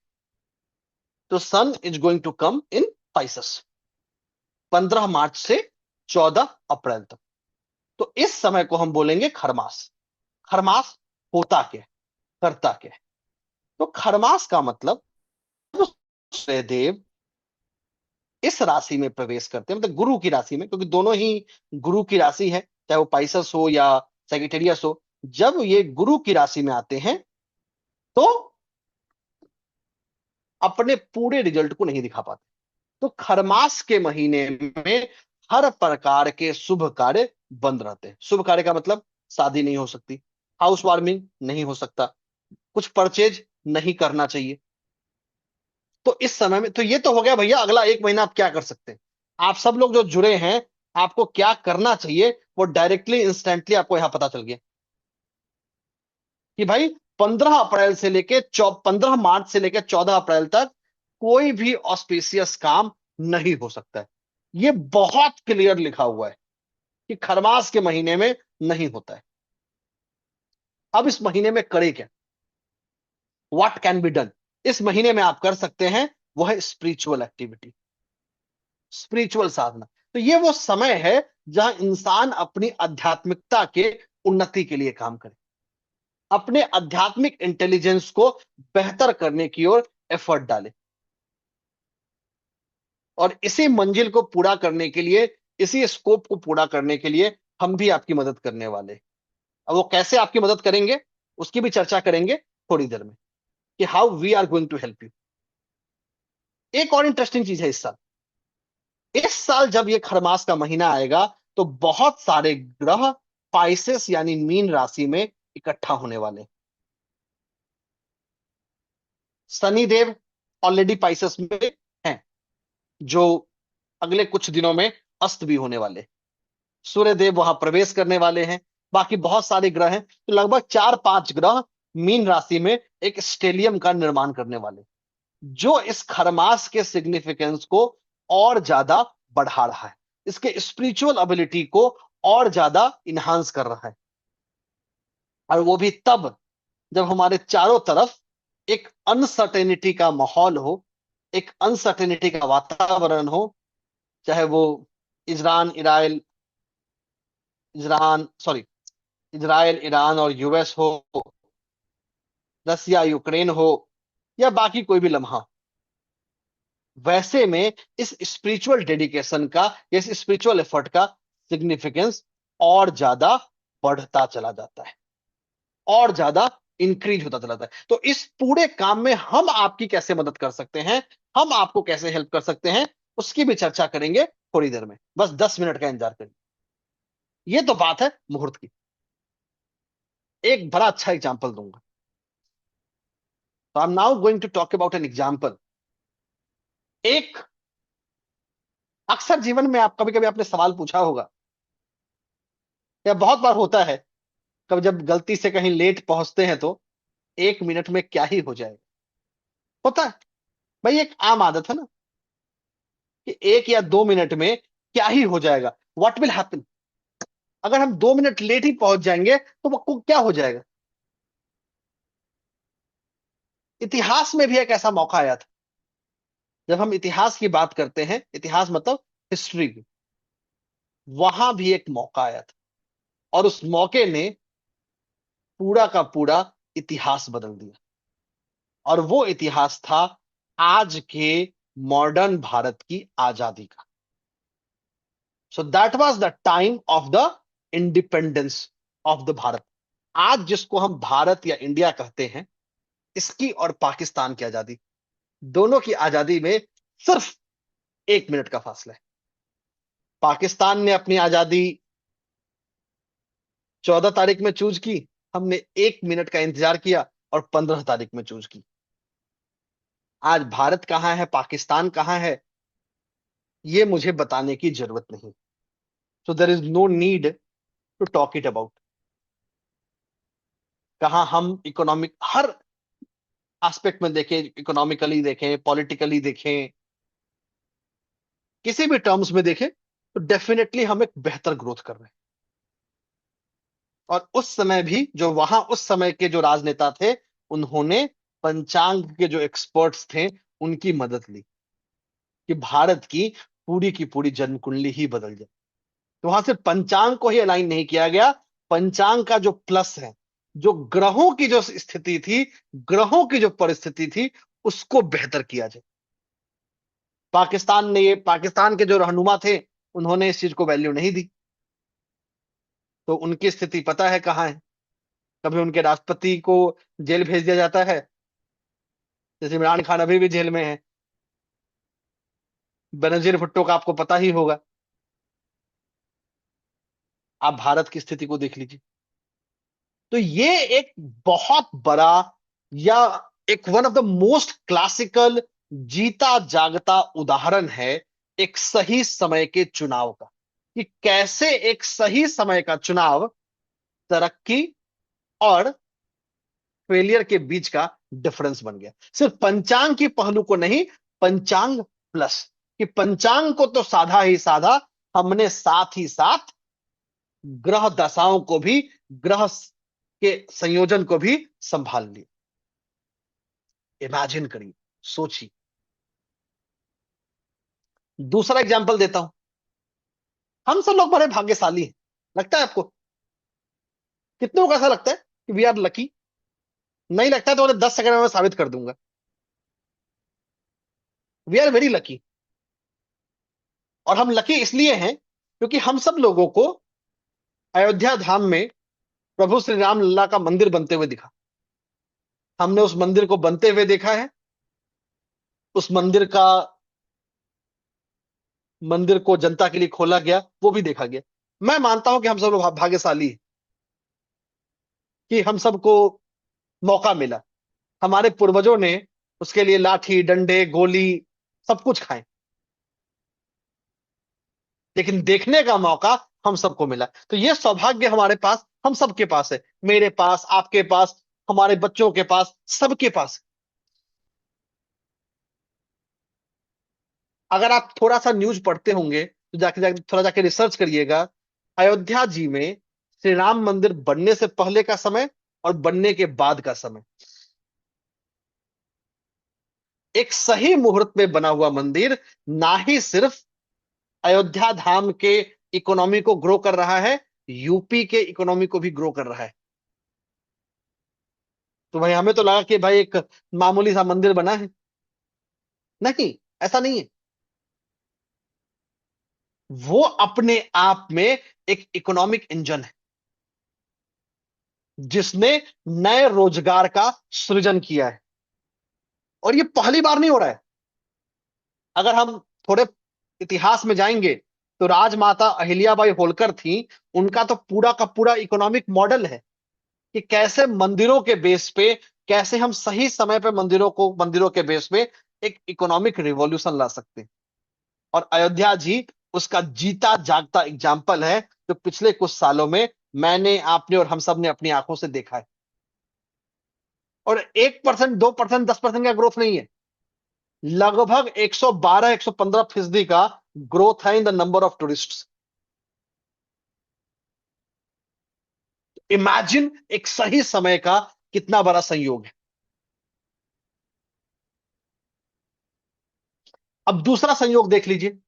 तो सन इज गोइंग टू कम इन पाइसस 15 मार्च से 14 अप्रैल तक। तो इस समय को हम बोलेंगे खरमास। खरमास होता क्या है, करता क्या है? तो खरमास का मतलब सूर्यदेव इस राशि में प्रवेश करते हैं, मतलब गुरु की राशि में, क्योंकि दोनों ही गुरु की राशि है, चाहे वो पाइसस हो या सेगिटेरियस हो। जब ये गुरु की राशि में आते हैं, तो अपने पूरे रिजल्ट को नहीं दिखा पाते। तो खरमास के महीने में हर प्रकार के शुभ कार्य बंद रहते हैं। शुभ कार्य का मतलब शादी नहीं हो सकती, हाउस वार्मिंग नहीं हो सकता, कुछ परचेज नहीं करना चाहिए। तो इस समय में तो ये तो हो गया भैया, अगला एक महीना आप क्या कर सकते हैं। आप सब लोग जो जुड़े हैं, आपको क्या करना चाहिए वो डायरेक्टली इंस्टेंटली आपको यहां पता चल गया कि भाई 15 मार्च से लेकर 14 अप्रैल तक कोई भी ऑस्पिशियस काम नहीं हो सकता है। ये बहुत क्लियर लिखा हुआ है कि खरमास के महीने में नहीं होता है। अब इस महीने में करे क्या, व्हाट कैन बी डन? इस महीने में आप कर सकते हैं वो है स्पिरिचुअल एक्टिविटी, स्पिरिचुअल साधना। तो ये वो समय है जहां इंसान अपनी आध्यात्मिकता के उन्नति के लिए काम करे, अपने आध्यात्मिक इंटेलिजेंस को बेहतर करने की ओर एफर्ट डाले। और इसी मंजिल को पूरा करने के लिए, इसी स्कोप को पूरा करने के लिए हम भी आपकी मदद करने वाले। अब वो कैसे आपकी मदद करेंगे उसकी भी चर्चा करेंगे थोड़ी देर में, कि how we are going to help you. एक और इंटरेस्टिंग चीज है, इस साल जब ये खरमास का महीना आएगा, तो बहुत सारे ग्रह पाइसेस यानी मीन राशि में इकट्ठा होने वाले। शनि देव ऑलरेडी पाइसेस में हैं, जो अगले कुछ दिनों में अस्त भी होने वाले। सूर्य देव वहां प्रवेश करने वाले हैं। बाकी बहुत सारे ग्रह हैं, तो लगभग 4-5 ग्रह मीन राशि में एक स्टेलियम का निर्माण करने वाले, जो इस खरमास के सिग्निफिकेंस को और ज्यादा बढ़ा रहा है, इसके स्पिरिचुअल एबिलिटी को और ज्यादा इन्हांस कर रहा है। और वो भी तब जब हमारे चारों तरफ एक अनसर्टेनिटी का माहौल हो, एक अनसर्टेनिटी का वातावरण हो, चाहे वो इजरान इराइल इजरान सॉरी इजराइल ईरान और यूएस हो, रसिया यूक्रेन हो, या बाकी कोई भी लम्हा। वैसे में इस स्पिरिचुअल डेडिकेशन का, इस स्पिरिचुअल एफर्ट का सिग्निफिकेंस और ज्यादा बढ़ता चला जाता है, और ज्यादा इंक्रीज होता चला जाता है। तो इस पूरे काम में हम आपकी कैसे मदद कर सकते हैं, हम आपको कैसे हेल्प कर सकते हैं, उसकी भी चर्चा करेंगे थोड़ी देर में। बस 10 मिनट का इंतजार करिए। ये तो बात है मुहूर्त की। एक बड़ा अच्छा एग्जाम्पल दूंगा। तो I am now going to talk about an example. एक, अक्सर जीवन में आप कभी कभी आपने सवाल पूछा होगा, या बहुत बार होता है, कभी जब गलती से कहीं लेट पहुंचते हैं तो 1 मिनट में क्या ही हो जाएगा। होता है भाई, एक आम आदत है ना, कि 1 या 2 मिनट में क्या ही हो जाएगा। व्हाट विल हैपन, अगर हम 2 मिनट लेट ही पहुंच जाएंगे तो वो क्या हो जाएगा। इतिहास में भी एक ऐसा मौका आया था। जब हम इतिहास की बात करते हैं, इतिहास मतलब हिस्ट्री की, वहां भी एक मौका आया था, और उस मौके ने पूरा का पूरा इतिहास बदल दिया। और वो इतिहास था आज के मॉडर्न भारत की आजादी का। So that was the time of the independence of the Bharat. आज जिसको हम भारत या इंडिया कहते हैं, इसकी और पाकिस्तान की आजादी, दोनों की आजादी में सिर्फ 1 मिनट का फासला है। पाकिस्तान ने अपनी आजादी 14 तारीख में चूज की, हमने 1 मिनट का इंतजार किया और 15 तारीख में चूज की। आज भारत कहां है, पाकिस्तान कहां है, ये मुझे बताने की जरूरत नहीं। So there is no need to talk it about. कहां हम इकोनॉमिक हर एस्पेक्ट में देखें, इकोनॉमिकली देखें, पॉलिटिकली देखें, किसी भी टर्म्स में देखें, तो डेफिनेटली हम एक बेहतर ग्रोथ कर रहे हैं। और उस समय भी जो वहां उस समय के जो राजनेता थे, उन्होंने पंचांग के जो एक्सपर्ट्स थे उनकी मदद ली, कि भारत की पूरी जन्म कुंडली ही बदल जाए। तो वहां सिर्फ पंचांग को ही अलाइन नहीं किया गया, पंचांग का जो प्लस है, जो ग्रहों की जो स्थिति थी, ग्रहों की जो परिस्थिति थी, उसको बेहतर किया जाए। पाकिस्तान के जो रहनुमा थे, उन्होंने इस चीज को वैल्यू नहीं दी। तो उनकी स्थिति पता है कहाँ है। कभी उनके राष्ट्रपति को जेल भेज दिया जाता है, जैसे इमरान खान अभी भी जेल में है। बेनजीर भुट्टो का आपको पता ही होगा। आप भारत की स्थिति को देख लीजिए। तो ये एक बहुत बड़ा, या एक one of the most classical, जीता जागता उदाहरण है एक सही समय के चुनाव का, कि कैसे एक सही समय का चुनाव तरक्की और फेलियर के बीच का डिफरेंस बन गया। सिर्फ पंचांग की पहलू को नहीं, पंचांग प्लस, कि पंचांग को तो साधा ही साधा, हमने साथ ही साथ ग्रह दशाओं को भी, ग्रह के संयोजन को भी संभाल लिया। इमेजिन करिए, सोचिए। दूसरा एग्जांपल देता हूं। हम सब लोग बड़े भाग्यशाली हैं, लगता है आपको? कितनों को ऐसा लगता है कि वी आर लकी? नहीं लगता है तो उन्हें 10 सेकंड में साबित कर दूंगा। We are very lucky. और हम लकी इसलिए हैं क्योंकि हम सब लोगों को अयोध्या धाम में प्रभु श्री राम लल्ला का मंदिर बनते हुए दिखा। हमने उस मंदिर को बनते हुए देखा है। उस मंदिर को जनता के लिए खोला गया, वो भी देखा गया। मैं मानता हूं कि हम सब लोग भाग्यशाली हैं, कि हम सबको मौका मिला। हमारे पूर्वजों ने उसके लिए लाठी डंडे गोली सब कुछ खाए, लेकिन देखने का मौका हम सबको मिला। तो ये सौभाग्य हमारे पास, हम सबके पास है। मेरे पास, आपके पास, हमारे बच्चों के पास, सबके पास। अगर आप थोड़ा सा न्यूज पढ़ते होंगे तो थोड़ा जाके रिसर्च करिएगा। अयोध्या जी में श्री राम मंदिर बनने से पहले का समय और बनने के बाद का समय, एक सही मुहूर्त में बना हुआ मंदिर ना ही सिर्फ अयोध्या धाम के इकोनॉमी को ग्रो कर रहा है, यूपी के इकोनॉमी को भी ग्रो कर रहा है। तो भाई हमें तो लगा कि भाई एक मामूली सा मंदिर बना है। नहीं, ऐसा नहीं है। वो अपने आप में एक इकोनॉमिक इंजन है। जिसने नए रोजगार का सृजन किया है। और ये पहली बार नहीं हो रहा है। अगर हम थोड़े इतिहास में जाएंगे तो राजमाता अहिल्याबाई होलकर थी, उनका तो पूरा का पूरा इकोनॉमिक मॉडल है कि कैसे मंदिरों के बेस पे, कैसे हम सही समय पे मंदिरों के बेस पे एक इकोनॉमिक रिवॉल्यूशन ला सकते हैं। और अयोध्या जी उसका जीता जागता एग्जाम्पल है, जो पिछले कुछ सालों में मैंने, आपने और हम सब ने अपनी आंखों से देखा है। और 1%, 2%, 10% का ग्रोथ नहीं है, लगभग 112, 115% का ग्रोथ है in the number of tourist. Imagine एक सही समय का कितना बड़ा संयोग है। अब दूसरा संयोग देख लीजिए।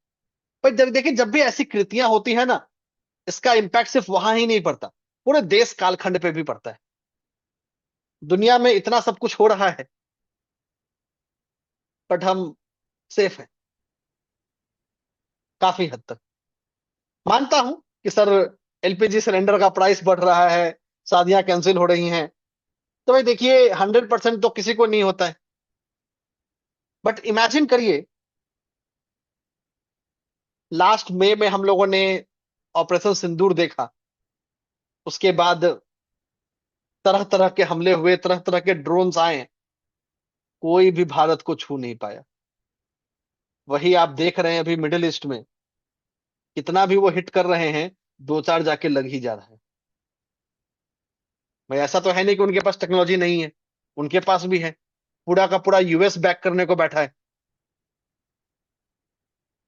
पर जब देखिए, जब भी ऐसी कृतियां होती है ना, इसका इंपैक्ट सिर्फ वहां ही नहीं पड़ता, पूरे देश कालखंड पे भी पड़ता है। दुनिया में इतना सब कुछ हो रहा है, बट हम सेफ हैं काफी हद तक। मानता हूं कि सर, एलपीजी सिलेंडर का प्राइस बढ़ रहा है, शादियां कैंसिल हो रही हैं, तो भाई देखिए 100% तो किसी को नहीं होता है। बट इमेजिन करिए, लास्ट मई में हम लोगों ने ऑपरेशन सिंदूर देखा, उसके बाद तरह तरह के हमले हुए, तरह तरह के ड्रोन्स आए, कोई भी भारत को छू नहीं पाया। वही आप देख रहे हैं अभी मिडिल ईस्ट में, कितना भी वो हिट कर रहे हैं, दो चार जाके लग ही जा रहा है। भाई ऐसा तो है नहीं कि उनके पास टेक्नोलॉजी नहीं है, उनके पास भी है। पूरा का पूरा यूएस बैक करने को बैठा है।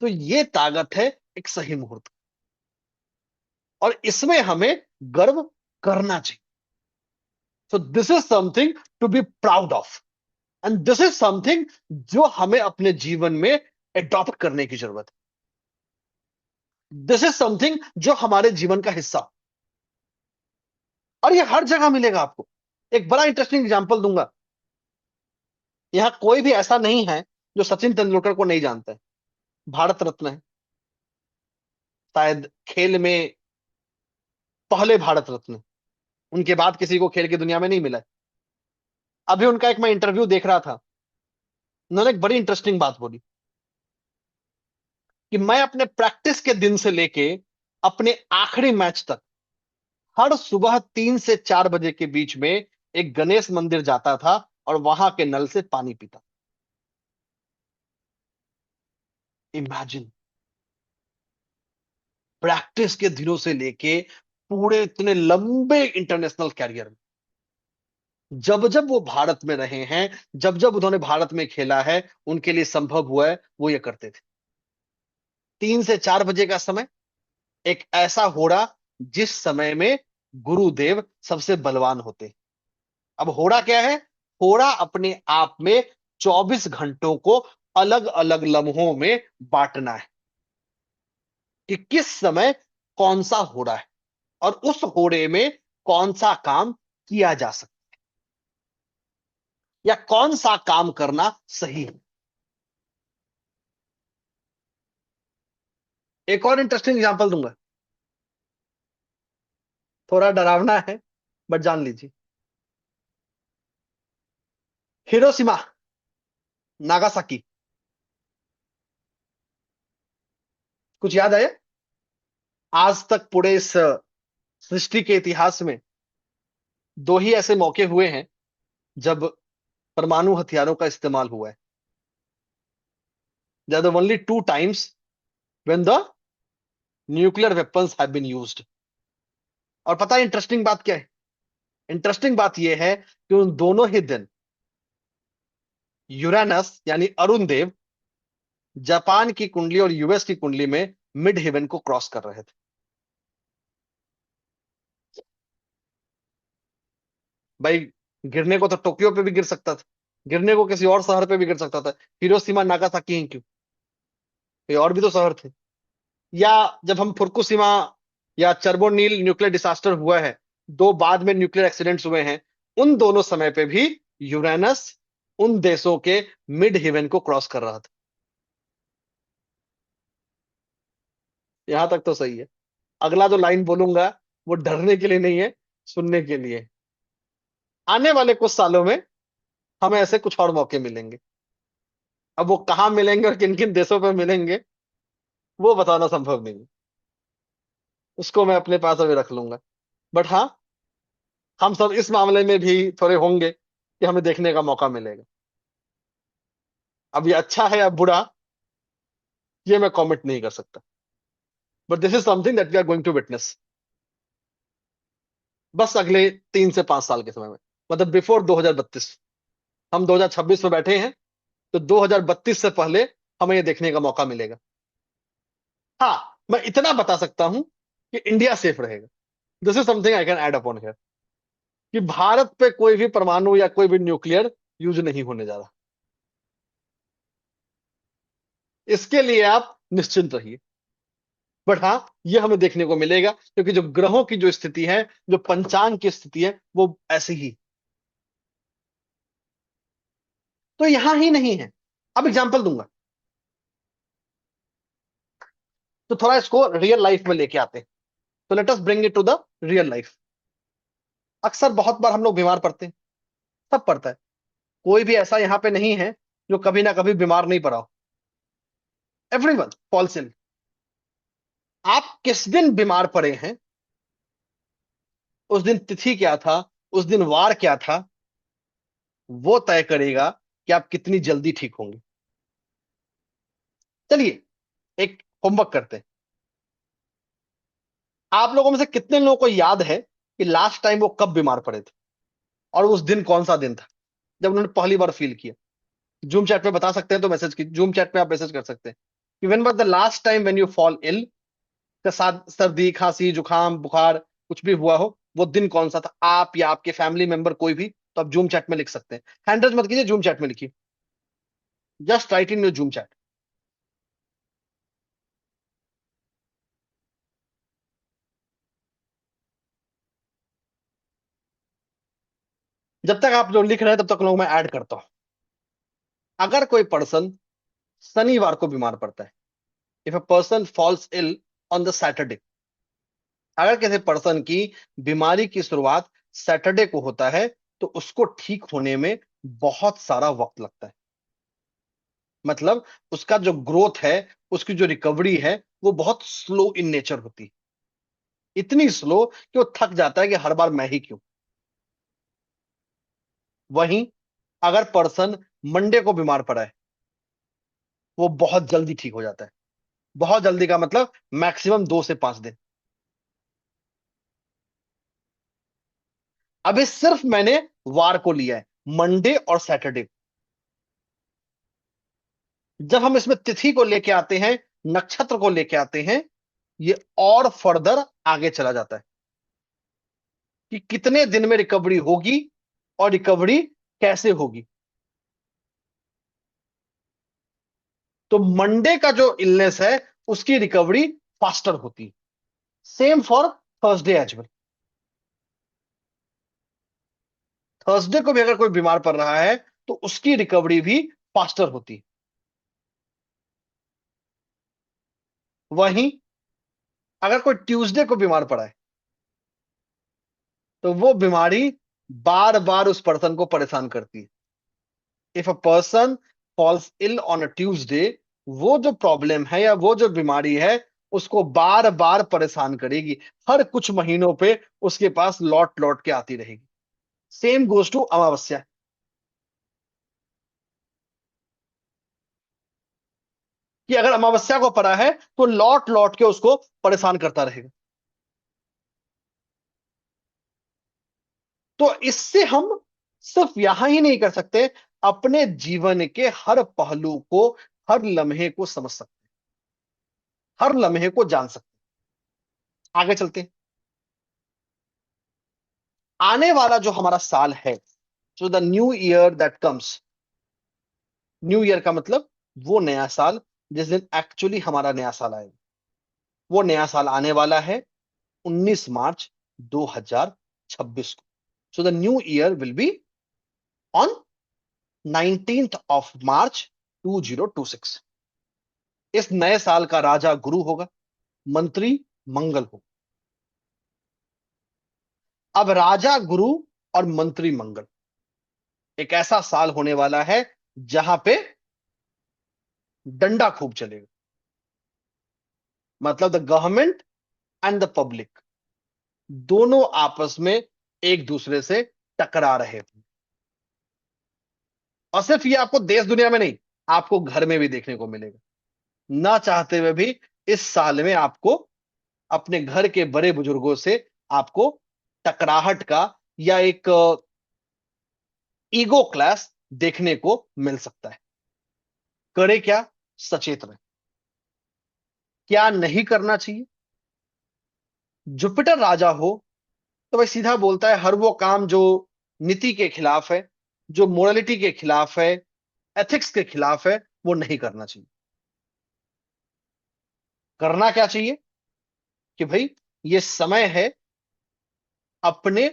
तो ये ताकत है एक सही मुहूर्त, और इसमें हमें गर्व करना चाहिए। So this is something to be proud of, and this is something जो हमें अपने जीवन में एडॉप्ट करने की जरूरत है। दिस इज समथिंग जो हमारे जीवन का हिस्सा हो। और ये हर जगह मिलेगा आपको। एक बड़ा इंटरेस्टिंग एग्जांपल दूंगा। यहां कोई भी ऐसा नहीं है जो सचिन तेंदुलकर को नहीं जानता है। भारत रत्न है, शायद खेल में पहले भारत रत्न। उनके बाद किसी को खेल की दुनिया में नहीं मिला है। अभी उनका एक मैं इंटरव्यू देख रहा था, उन्होंने एक बड़ी इंटरेस्टिंग बात बोली कि मैं अपने प्रैक्टिस के दिन से लेके अपने आखिरी मैच तक हर सुबह 3 से 4 बजे के बीच में एक गणेश मंदिर जाता था और वहां के नल से पानी पीता। इमेजिन, प्रैक्टिस के दिनों से लेके पूरे इतने लंबे इंटरनेशनल कैरियर में, जब जब वो भारत में रहे हैं, जब जब उन्होंने भारत में खेला है, उनके लिए संभव हुआ है, वो ये करते थे। 3 से 4 बजे का समय, एक ऐसा होड़ा जिस समय में गुरुदेव सबसे बलवान होते। अब होड़ा क्या है? होड़ा अपने आप में 24 घंटों को अलग अलग लम्हों में बांटना है कि किस समय कौन सा होड़ा है और उस होड़े में कौन सा काम किया जा सकता है, या कौन सा काम करना सही है। एक और इंटरेस्टिंग एग्जांपल दूंगा, थोड़ा डरावना है, बट जान लीजिए। हिरोशिमा, नागासाकी, कुछ याद आया? आज तक पूरे इस सृष्टि के इतिहास में दो ही ऐसे मौके हुए हैं जब परमाणु हथियारों का इस्तेमाल हुआ है। There are the only two times when the nuclear weapons have been used. और पता है इंटरेस्टिंग बात क्या है? इंटरेस्टिंग बात यह है कि उन दोनों ही दिन यूरेनस यानी अरुण देव जापान की कुंडली और यूएस की कुंडली में मिड हेवन को क्रॉस कर रहे थे। भाई, गिरने को तो टोक्यो पे भी गिर सकता था, गिरने को किसी और शहर पे भी गिर सकता था। हिरोशिमा नागासाकी ही क्यों, कोई और भी तो शहर थे। या जब हम फुकुशिमा या चर्बोनील न्यूक्लियर डिसास्टर हुआ है, दो बाद में न्यूक्लियर एक्सीडेंट्स हुए हैं, उन दोनों समय पे भी यूरेनस उन देशों के मिड हेवन को क्रॉस कर रहा था। यहां तक तो सही है। अगला जो लाइन बोलूंगा वो डरने के लिए नहीं है, सुनने के लिए। आने वाले कुछ सालों में हमें ऐसे कुछ और मौके मिलेंगे। अब वो कहाँ मिलेंगे और किन किन देशों पे मिलेंगे वो बताना संभव नहीं है। उसको मैं अपने पास अभी रख लूंगा। बट हाँ, हम सब इस मामले में भी थोड़े होंगे कि हमें देखने का मौका मिलेगा। अब ये अच्छा है या बुरा, ये मैं कमेंट नहीं कर सकता। But this is something that we are going to witness, बस अगले 3 से 5 साल के समय में, मतलब बिफोर 2032। हम 2026 में बैठे हैं, तो 2032 से पहले हमें ये देखने का मौका मिलेगा। हाँ, मैं इतना बता सकता हूं कि इंडिया सेफ रहेगा। This is something I can add upon here, कि भारत पे कोई भी परमाणु या कोई भी न्यूक्लियर यूज नहीं होने जा रहा। इसके लिए आप निश्चिंत रहिए। बट हाँ, ये हमें देखने को मिलेगा, क्योंकि जो ग्रहों की जो स्थिति है, जो पंचांग की स्थिति है, वो ऐसी ही। तो यहां ही नहीं है। अब एग्जांपल दूंगा, तो थोड़ा इसको रियल लाइफ में लेके आते हैं। तो let us bring it to the real life. अक्सर बहुत बार हम लोग बीमार पड़ते हैं, सब पड़ता है। कोई भी ऐसा यहाँ पे नहीं है जो कभी ना कभी बीमार नहीं पड़ा हो। Everyone falls in. आप किस दिन बीमार पड़े हैं, उस दिन तिथि क्या था, उस दिन वार क्या था, वो तय करेगा कि आप कितनी जल्दी ठीक होंगे। चलिए, एक होमवर्क करते हैं। आप लोगों में से कितने लोगों को याद है कि लास्ट टाइम वो कब बीमार पड़े थे, और उस दिन कौन सा दिन था जब उन्होंने पहली बार फील किया? जूम चैट में बता सकते हैं तो मैसेज की, जूम चैट में आप मैसेज कर सकते हैं कि when was the last time when you fall ill, का साथ सर्दी खांसी जुकाम बुखार कुछ भी हुआ हो, वो दिन कौन सा था? आप या आपके फैमिली मेंबर कोई भी, तो आप जूम चैट में लिख सकते हैं। हैंडल्स मत कीजिए, जूम चैट में लिखिए। Just right in your zoom chat. जब तक आप जो लिख रहे हैं तब तक लोग मैं ऐड करता हूं। अगर कोई पर्सन शनिवार को बीमार पड़ता है, if a person falls ill on the Saturday, अगर किसी पर्सन की बीमारी की शुरुआत सैटरडे को होता है, तो उसको ठीक होने में बहुत सारा वक्त लगता है। मतलब उसका जो ग्रोथ है, उसकी जो रिकवरी है, वो बहुत स्लो इन नेचर होती है। इतनी स्लो कि वो थक जाता है कि हर बार मैं ही क्यों। वहीं अगर पर्सन मंडे को बीमार पड़ा है, वो बहुत जल्दी ठीक हो जाता है। बहुत जल्दी का मतलब मैक्सिमम 2 से 5 दिन। अभी सिर्फ मैंने वार को लिया है, मंडे और सैटरडे। जब हम इसमें तिथि को लेके आते हैं, नक्षत्र को लेके आते हैं, ये और फर्दर आगे चला जाता है कि कितने दिन में रिकवरी होगी और रिकवरी कैसे होगी। तो मंडे का जो इलनेस है, उसकी रिकवरी फास्टर होती है। Same for Thursday as well. Thursday को भी अगर कोई बीमार पड़ रहा है, तो उसकी रिकवरी भी फास्टर होती है। वहीं अगर कोई ट्यूसडे को बीमार पड़ा है, तो वो बीमारी बार बार उस पर्सन को परेशान करती है। If a person falls ill on a Tuesday, वो जो प्रॉब्लम है या वो जो बीमारी है, उसको बार बार परेशान करेगी। हर कुछ महीनों पे उसके पास लौट लौट के आती रहेगी। सेम गोज टू अमावस्या, कि अगर अमावस्या को पड़ा है, तो लौट लौट के उसको परेशान करता रहेगा। तो इससे हम सिर्फ यहां ही नहीं कर सकते, अपने जीवन के हर पहलू को, हर लम्हे को समझ सकते, हर लम्हे को जान सकते। आगे चलते हैं। आने वाला जो हमारा साल है, सो the new year that comes, new year का मतलब वो नया साल जिस दिन एक्चुअली हमारा नया साल आएगा। वो नया साल आने वाला है 19 मार्च 2026 को। सो the new year will be on 19th of March 2026। इस नए साल का राजा गुरु होगा, मंत्री मंगल होगा। अब राजा गुरु और मंत्रिमंडल। एक ऐसा साल होने वाला है जहां पे डंडा खूब चलेगा, मतलब the government and the public दोनों आपस में एक दूसरे से टकरा रहे थे। और सिर्फ ये आपको देश दुनिया में नहीं, आपको घर में भी देखने को मिलेगा। ना चाहते हुए भी इस साल में आपको अपने घर के बड़े बुजुर्गों से आपको टकराहट का या एक ईगो क्लैश देखने को मिल सकता है। करे क्या? सचेत रहे। क्या नहीं करना चाहिए? जुपिटर राजा हो तो भाई सीधा बोलता है हर वो काम जो नीति के खिलाफ है, जो मोरालिटी के खिलाफ है, एथिक्स के खिलाफ है, वो नहीं करना चाहिए। करना क्या चाहिए कि भाई ये समय है अपने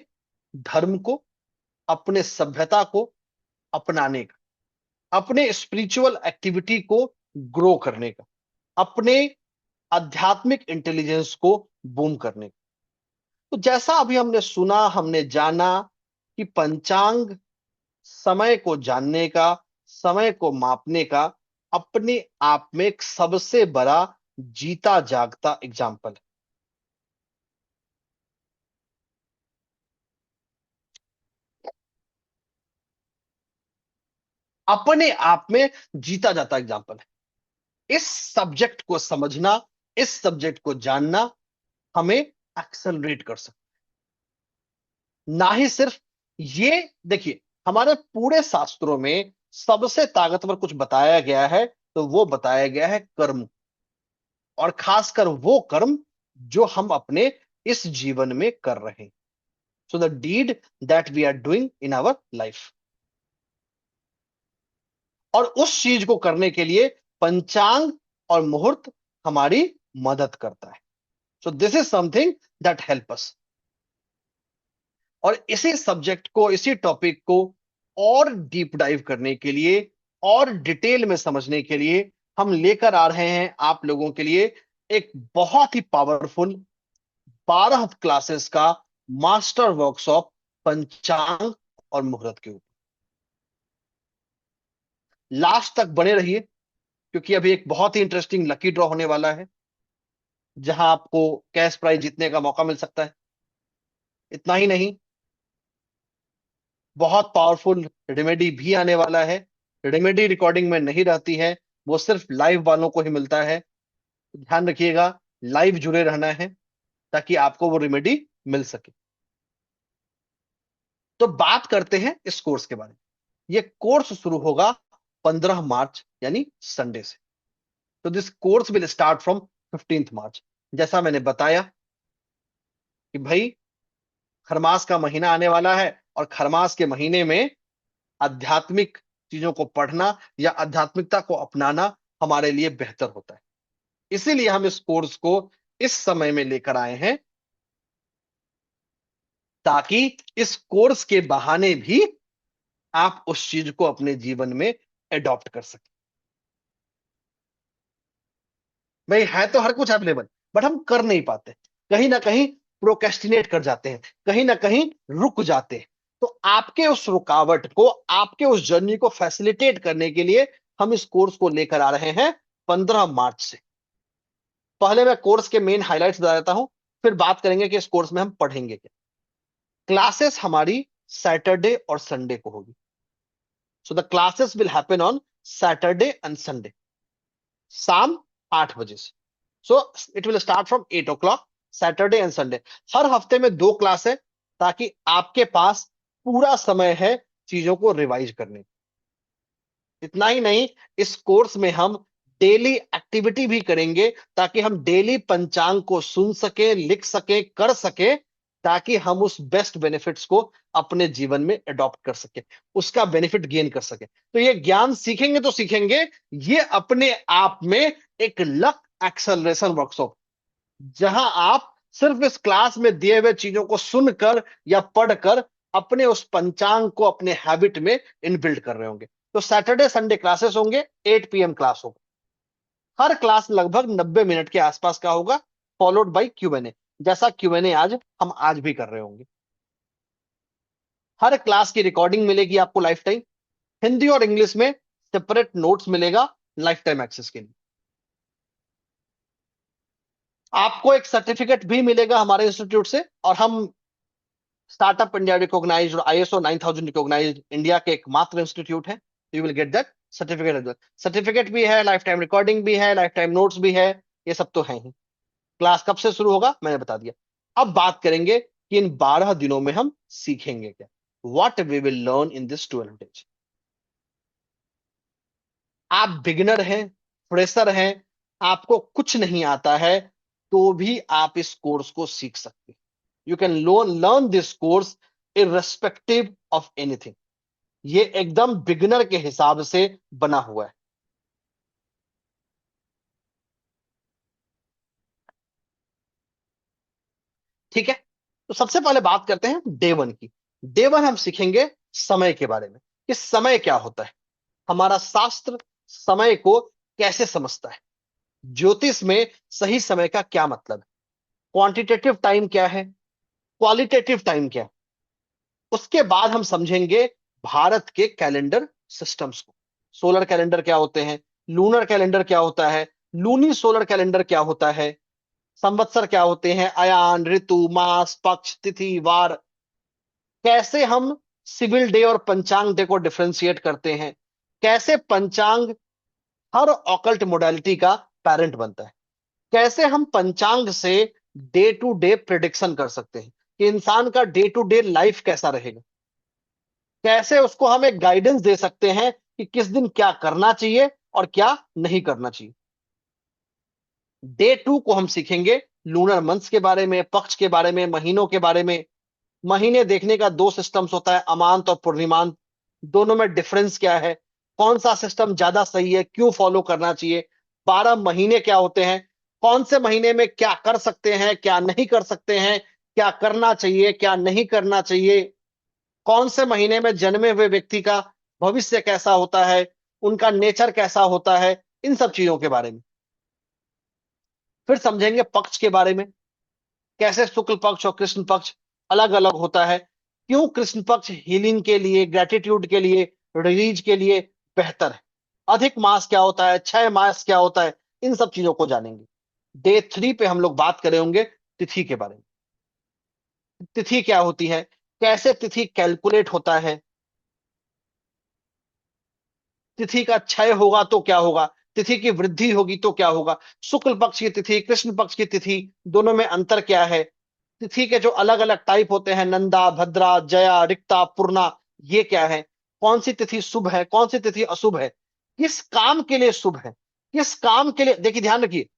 धर्म को, अपने सभ्यता को अपनाने का, अपने स्पिरिचुअल एक्टिविटी को ग्रो करने का, अपने आध्यात्मिक इंटेलिजेंस को बूम करने का। तो जैसा अभी हमने सुना, हमने जाना कि पंचांग समय को जानने का, समय को मापने का अपने आप में एक सबसे बड़ा जीता जागता एग्जाम्पल है। अपने आप में जीता जाता एग्जाम्पल है। इस सब्जेक्ट को समझना, इस सब्जेक्ट को जानना हमें एक्सेलरेट कर सकता है। ना ही सिर्फ ये, देखिए हमारे पूरे शास्त्रों में सबसे ताकतवर कुछ बताया गया है तो वो बताया गया है कर्म, और खासकर वो कर्म जो हम अपने इस जीवन में कर रहे हैं। So the deed that we are doing in our life, और उस चीज को करने के लिए पंचांग और मुहूर्त हमारी मदद करता है। सो this is something that help us. और इसी सब्जेक्ट को, इसी टॉपिक को और डीप डाइव करने के लिए, और डिटेल में समझने के लिए हम लेकर आ रहे हैं आप लोगों के लिए एक बहुत ही पावरफुल 12 क्लासेस का मास्टर वर्कशॉप पंचांग और मुहूर्त के ऊपर। लास्ट तक बने रहिए, क्योंकि अभी एक बहुत ही इंटरेस्टिंग लकी ड्रॉ होने वाला है जहां आपको कैश प्राइज जीतने का मौका मिल सकता है। इतना ही नहीं, बहुत पावरफुल रेमेडी भी आने वाला है। रेमेडी रिकॉर्डिंग में नहीं रहती है, वो सिर्फ लाइव वालों को ही मिलता है। ध्यान रखिएगा, लाइव जुड़े रहना है ताकि आपको वो रेमेडी मिल सके। तो बात करते हैं इस कोर्स के बारे में। ये कोर्स शुरू होगा 15 मार्च यानी संडे से। तो this course will start from 15 मार्च। जैसा मैंने बताया कि भाई खरमास का महीना आने वाला है, और खरमास के महीने में आध्यात्मिक चीजों को पढ़ना या आध्यात्मिकता को अपनाना हमारे लिए बेहतर होता है। इसीलिए हम इस कोर्स को इस समय में लेकर आए हैं, ताकि इस कोर्स के बहाने भी आप उस चीज को अपने जीवन में एडॉप्ट कर सकें। भाई है तो हर कुछ अवेलेबल, बट हम कर नहीं पाते, कहीं ना कहीं प्रोकेस्टिनेट कर जाते हैं, कहीं ना कहीं रुक जाते हैं। तो आपके उस रुकावट को, आपके उस जर्नी को फैसिलिटेट करने के लिए हम इस कोर्स को लेकर आ रहे हैं 15 मार्च से। पहले मैं कोर्स के मेन हाइलाइट्स बता देता हूं, फिर बात करेंगे कि इस कोर्स में हम पढ़ेंगे क्या। क्लासेस हमारी सैटरडे और संडे को होगी। So the classes will happen on Saturday and Sunday, शाम 8 बजे से। So it will start from 8 o'clock, Saturday and Sunday. हर हफ्ते में 2 क्लास है, ताकि आपके पास पूरा समय है चीजों को रिवाइज करने का। इतना ही नहीं, इस कोर्स में हम डेली एक्टिविटी भी करेंगे, ताकि हम डेली पंचांग को सुन सके, लिख सके, कर सके, ताकि हम उस बेस्ट बेनिफिट्स को अपने जीवन में अडॉप्ट कर सके, उसका बेनिफिट गेन कर सके। तो ये ज्ञान सीखेंगे तो सीखेंगे, ये अपने आप में एक लक एक्सेलरेशन वर्कशॉप, जहां आप सिर्फ इस क्लास में दिए हुए चीजों को सुनकर या पढ़कर अपने उस पंचांग को अपने हैबिट में इनबिल्ड कर रहे होंगे। तो सैटरडे संडे क्लासेस होंगे, 8 PM क्लास होगा। हर क्लास लगभग 90 मिनट के आसपास का होगा, फॉलोड बाई Q&A, जैसा Q&A आज हम आज भी कर रहे होंगे। हर क्लास की रिकॉर्डिंग मिलेगी आपको लाइफ टाइम। हिंदी और इंग्लिश में सेपरेट नोट्स मिलेगा लाइफ टाइम एक्सेस के लिए। आपको एक सर्टिफिकेट भी मिलेगा हमारे इंस्टीट्यूट से, और हम स्टार्टअप इंडिया रिकॉग्नाइज्ड और आईएसओ 9000 रिकॉग्नाइज्ड इंडिया के एकमात्र इंस्टीट्यूट है। You will get that certificate. Certificate भी है, लाइफ टाइम रिकॉर्डिंग भी है, लाइफ टाइम नोट्स भी है, ये सब तो है ही। क्लास कब से शुरू होगा मैंने बता दिया। अब बात करेंगे कि इन 12 दिनों में हम सीखेंगे क्या, what we will learn in this 12 days. आप बिगिनर हैं, फ्रेशर हैं, आपको कुछ नहीं आता है, तो भी आप इस कोर्स को सीख सकते हैं। You can learn this course irrespective of anything. ये एकदम बिगिनर के हिसाब से बना हुआ है। ठीक है, तो सबसे पहले बात करते हैं डे वन की। डे वन हम सीखेंगे समय के बारे में, कि समय क्या होता है, हमारा शास्त्र समय को कैसे समझता है, ज्योतिष में सही समय का क्या मतलब है, क्वांटिटेटिव टाइम क्या है, क्वालिटेटिव टाइम क्या है। उसके बाद हम समझेंगे भारत के कैलेंडर सिस्टम्स को। सोलर कैलेंडर क्या होते हैं, लूनर कैलेंडर क्या होता है, लूनी सोलर कैलेंडर क्या होता है, संवत्सर क्या होते हैं, अयान, ऋतु, मास, पक्ष, तिथि, वार। कैसे हम सिविल डे और पंचांग डे को डिफरेंशिएट करते हैं, कैसे पंचांग हर ऑकल्ट मोडालिटी का पेरेंट बनता है, कैसे हम पंचांग से डे टू डे प्रिडिक्शन कर सकते हैं कि इंसान का डे टू डे लाइफ कैसा रहेगा, कैसे उसको हम एक गाइडेंस दे सकते हैं कि किस दिन क्या करना चाहिए और क्या नहीं करना चाहिए। डे टू को हम सीखेंगे लूनर मंथ्स के बारे में, पक्ष के बारे में, महीनों के बारे में। महीने देखने का दो सिस्टम्स होता है, अमांत और पूर्णिमांत। दोनों में डिफरेंस क्या है, कौन सा सिस्टम ज्यादा सही है, क्यों फॉलो करना चाहिए, 12 महीने क्या होते हैं, कौन से महीने में क्या कर सकते हैं, क्या नहीं कर सकते हैं, क्या करना चाहिए, क्या नहीं करना चाहिए, कौन से महीने में जन्मे हुए व्यक्ति का भविष्य कैसा होता है, उनका नेचर कैसा होता है, इन सब चीजों के बारे में। फिर समझेंगे पक्ष के बारे में, कैसे शुक्ल पक्ष और कृष्ण पक्ष अलग अलग होता है, क्यों कृष्ण पक्ष हीलिंग के लिए, ग्रेटिट्यूड के लिए, रिलीज के लिए बेहतर है, अधिक मास क्या होता है, 6 मास क्या होता है, इन सब चीजों को जानेंगे। डे थ्री पे हम लोग बात करेंगे तिथि के बारे में। तिथि क्या होती है, कैसे तिथि कैलकुलेट होता है, तिथि का क्षय होगा तो क्या होगा, तिथि की वृद्धि होगी तो क्या होगा, शुक्ल पक्ष की तिथि, कृष्ण पक्ष की तिथि, दोनों में अंतर क्या है, तिथि के जो अलग अलग टाइप होते हैं, नंदा, भद्रा, जया, रिक्ता, पूर्णा, ये क्या है, कौन सी तिथि शुभ है, कौन सी तिथि अशुभ है, किस काम के लिए शुभ है, किस काम के लिए। देखिए ध्यान रखिए,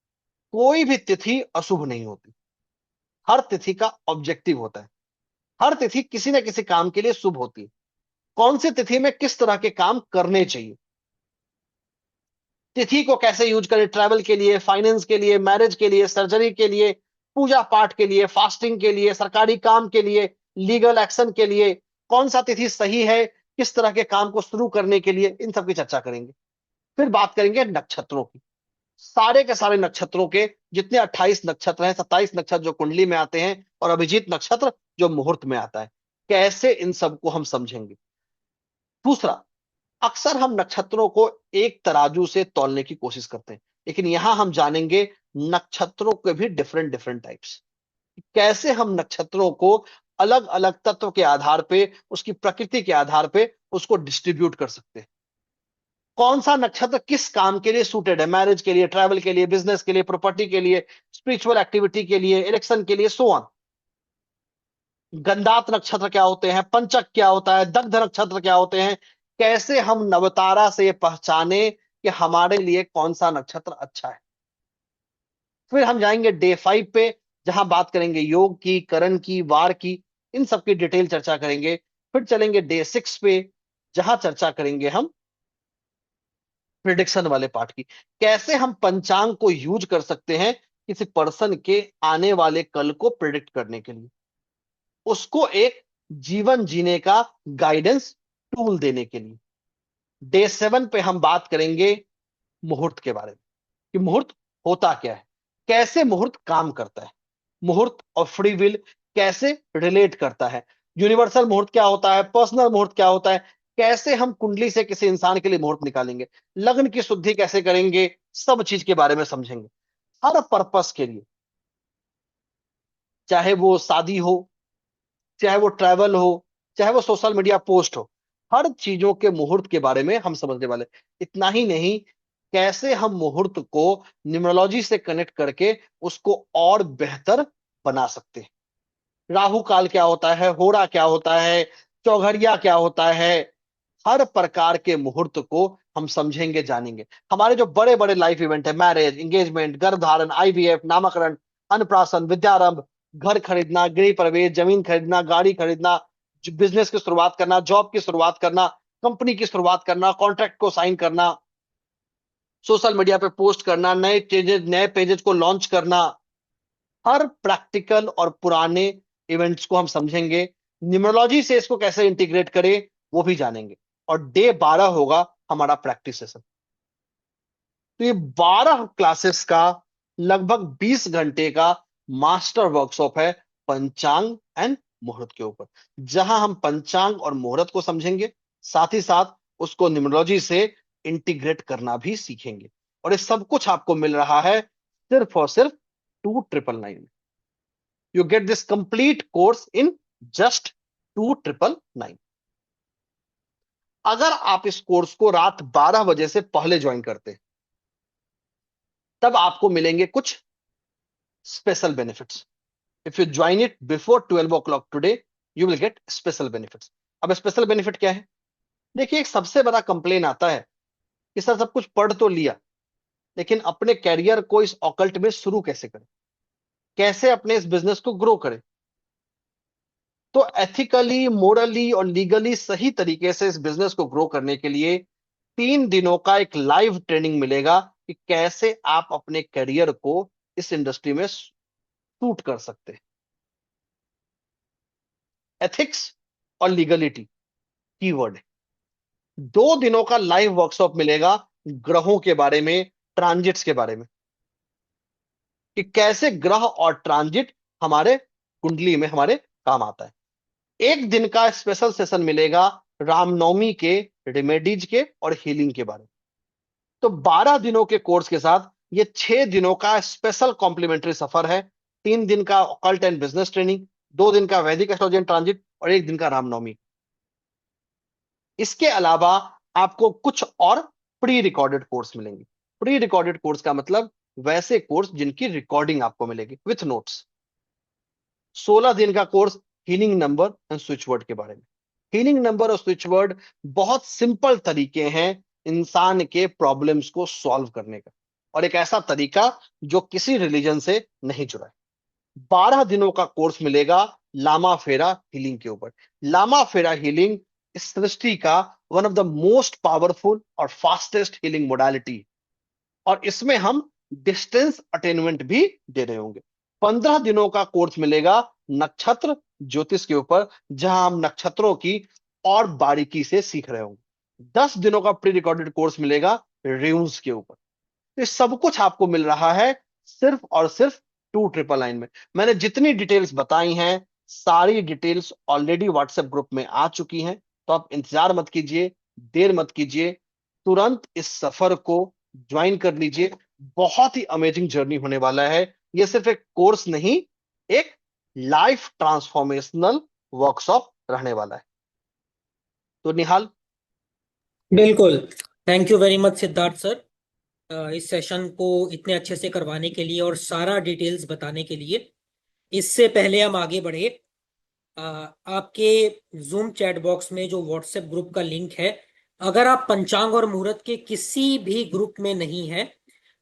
कोई भी तिथि अशुभ नहीं होती, हर तिथि का ऑब्जेक्टिव होता है, हर तिथि किसी न किसी काम के लिए शुभ होती है। कौन सी तिथि में किस तरह के काम करने चाहिए, तिथि को कैसे यूज करें, ट्रैवल के लिए, फाइनेंस के लिए, मैरिज के लिए, सर्जरी के लिए, पूजा पाठ के लिए, फास्टिंग के लिए, सरकारी काम के लिए, लीगल एक्शन के लिए, कौन सा तिथि सही है किस तरह के काम को शुरू करने के लिए, इन सब की चर्चा करेंगे। फिर बात करेंगे नक्षत्रों की, सारे के सारे नक्षत्रों के, जितने 28 नक्षत्र हैं, 27 नक्षत्र जो कुंडली में आते हैं, और अभिजीत नक्षत्र जो मुहूर्त में आता है, कैसे इन सबको हम समझेंगे। दूसरा, अक्सर हम नक्षत्रों को एक तराजू से तौलने की कोशिश करते हैं, लेकिन यहां हम जानेंगे नक्षत्रों के भी डिफरेंट डिफरेंट टाइप्स, कैसे हम नक्षत्रों को अलग अलग तत्व के आधार पे, उसकी प्रकृति के आधार पे उसको डिस्ट्रीब्यूट कर सकते हैं। कौन सा नक्षत्र किस काम के लिए सूटेड है, मैरिज के लिए, ट्रैवल के लिए, बिजनेस के लिए, प्रॉपर्टी के लिए, स्पिरिचुअल एक्टिविटी के लिए, इलेक्शन के लिए, सो ऑन। गंधात नक्षत्र क्या होते हैं, पंचक क्या होता है, दग्ध नक्षत्र क्या होते हैं, कैसे हम नवतारा से पहचाने कि हमारे लिए कौन सा नक्षत्र अच्छा है। फिर हम जाएंगे डे 5 पे, जहां बात करेंगे योग की, करण की, वार की, इन सब की डिटेल चर्चा करेंगे। फिर चलेंगे डे 6 पे, जहां चर्चा करेंगे हम प्रिडिक्शन वाले पार्ट की, कैसे हम पंचांग को यूज कर सकते हैं किसी पर्सन के आने वाले कल को प्रिडिक्ट करने के लिए, उसको एक जीवन जीने का गाइडेंस टूल देने के लिए। डे 7 पे हम बात करेंगे मुहूर्त के बारे में, कि मुहूर्त होता क्या है, कैसे मुहूर्त काम करता है, मुहूर्त और फ्री विल कैसे रिलेट करता है, यूनिवर्सल मुहूर्त क्या होता है, पर्सनल मुहूर्त क्या होता है, कैसे हम कुंडली से किसी इंसान के लिए मुहूर्त निकालेंगे, लग्न की शुद्धि कैसे करेंगे, सब चीज के बारे में समझेंगे। हर पर्पस के लिए, चाहे वो शादी हो, चाहे वो ट्रैवल हो, चाहे वो सोशल मीडिया पोस्ट हो, हर चीजों के मुहूर्त के बारे में हम समझने वाले। इतना ही नहीं, कैसे हम मुहूर्त को न्यूमरोलॉजी से कनेक्ट करके उसको और बेहतर बना सकते हैं। राहु काल क्या होता है, होरा क्या होता है, चौघड़िया क्या होता है, हर प्रकार के मुहूर्त को हम समझेंगे, जानेंगे। हमारे जो बड़े बड़े लाइफ इवेंट है, मैरिज, एंगेजमेंट, गर्भधारण, आईवीएफ, नामकरण, अन्नप्राशन, विद्यारंभ, घर खरीदना, गृह प्रवेश, जमीन खरीदना, गाड़ी खरीदना, बिजनेस की शुरुआत करना, जॉब की शुरुआत करना, कंपनी की शुरुआत करना, कॉन्ट्रैक्ट को साइन करना, सोशल मीडिया पे पोस्ट करना, नए पेजेस को लॉन्च करना, हर प्रैक्टिकल और पुराने इवेंट्स को हम समझेंगे। न्यूमरोलॉजी से इसको कैसे इंटीग्रेट करें वो भी जानेंगे। और डे 12 होगा हमारा प्रैक्टिस सेशन। तो ये 12 क्लासेस का लगभग 20 घंटे का मास्टर वर्कशॉप है पंचांग एंड मुहूर्त के ऊपर, जहां हम पंचांग और मुहूर्त को समझेंगे, साथ ही साथ उसको न्यूमरोलॉजी से इंटीग्रेट करना भी सीखेंगे। और ये सब कुछ आपको मिल रहा है सिर्फ और सिर्फ 2999। You get this complete course in just 2999। अगर आप इस कोर्स को रात 12 बजे से पहले ज्वाइन करते हैं, तब आपको मिलेंगे कुछ special benefits. If you join it before 12 o'clock today, you will get special benefits. अब स्पेशल बेनिफिट क्या है? देखिए, एक सबसे बड़ा कंप्लेन आता है कि सर सब कुछ पढ़ तो लिया, लेकिन अपने कैरियर को इस ऑकल्ट में शुरू कैसे करें, कैसे अपने इस बिजनेस को ग्रो करें। तो एथिकली, मोरली और लीगली सही तरीके से इस बिजनेस को ग्रो करने के लिए 3 दिनों का एक लाइव ट्रेनिंग मिलेगा कि कैसे आप अपने करियर को इस इंडस्ट्री में सूट कर सकते हैं। एथिक्स और लीगलिटी कीवर्ड है। 2 दिनों का लाइव वर्कशॉप मिलेगा ग्रहों के बारे में, ट्रांजिट्स के बारे में, कि कैसे ग्रह और ट्रांजिट हमारे कुंडली में हमारे काम आता है। 1 दिन का स्पेशल सेशन मिलेगा रामनवमी के रेमेडीज के और हीलिंग के बारे में। तो 12 दिनों के कोर्स के साथ ये 6 दिनों का स्पेशल कॉम्प्लीमेंट्री सफर है। 3 दिन का ऑकल्ट एंड बिजनेस ट्रेनिंग, 2 दिन का वैदिक एस्ट्रोलॉजी एंड ट्रांजिट और 1 दिन का रामनवमी। इसके अलावा आपको कुछ और प्री रिकॉर्डेड कोर्स मिलेंगे। प्री रिकॉर्डेड कोर्स का मतलब वैसे कोर्स जिनकी रिकॉर्डिंग आपको मिलेगी विथ नोट्स। 16 दिन का course healing number and switch word के बारे में। हीलिंग नंबर और स्विच वर्ड बहुत सिंपल तरीके हैं इंसान के प्रॉब्लम्स को सॉल्व करने का, और एक ऐसा तरीका जो किसी रिलीजन से नहीं जुड़ा है। 12 दिनों का कोर्स मिलेगा लामा फेरा हीलिंग के ऊपर। लामा फेरा हीलिंग इस सृष्टि का one of the most powerful और फास्टेस्ट हीलिंग मोडालिटी, और इसमें हम डिस्टेंस अटेनमेंट भी दे रहे होंगे। 15 दिनों का कोर्स मिलेगा नक्षत्र ज्योतिष के ऊपर, जहां हम नक्षत्रों की और बारीकी से सीख रहे होंगे। 10 दिनों का प्री रिकॉर्डेड कोर्स मिलेगा र्यून्स के ऊपर। ये सब कुछ आपको मिल रहा है सिर्फ और सिर्फ 2999 में। मैंने जितनी डिटेल्स बताई हैं, सारी डिटेल्स ऑलरेडी व्हाट्सएप ग्रुप में आ चुकी हैं। तो आप इंतजार मत कीजिए, देर मत कीजिए, तुरंत इस सफर को ज्वाइन कर लीजिए। बहुत ही अमेजिंग जर्नी होने वाला है। ये सिर्फ एक कोर्स नहीं, एक लाइफ ट्रांसफॉर्मेशनल वर्कशॉप रहने वाला है। तो निहाल, बिल्कुल। Thank you very much Siddharth sir, इस सेशन को इतने अच्छे से करवाने के लिए और सारा डिटेल्स बताने के लिए। इससे पहले हम आगे बढ़े, आपके जूम चैट बॉक्स में जो व्हाट्सएप ग्रुप का लिंक है, अगर आप पंचांग और मुहूर्त के किसी भी ग्रुप में नहीं है,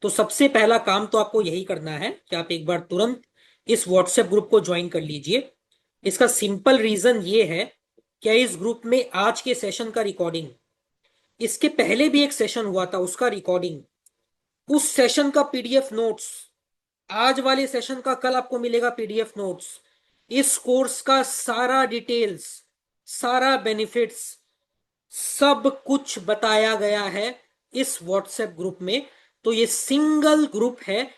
तो सबसे पहला काम तो आपको यही करना है कि आप एक बार तुरंत इस व्हाट्सएप ग्रुप को ज्वाइन कर लीजिए। इसका सिंपल रीजन ये है कि इस ग्रुप में आज के सेशन का रिकॉर्डिंग, इसके पहले भी एक सेशन हुआ था उसका रिकॉर्डिंग, उस सेशन का पीडीएफ नोट्स, आज वाले सेशन का कल आपको मिलेगा पीडीएफ नोट्स, इस कोर्स का सारा डिटेल्स, सारा बेनिफिट्स, सब कुछ बताया गया है इस व्हाट्सएप ग्रुप में। तो ये सिंगल ग्रुप है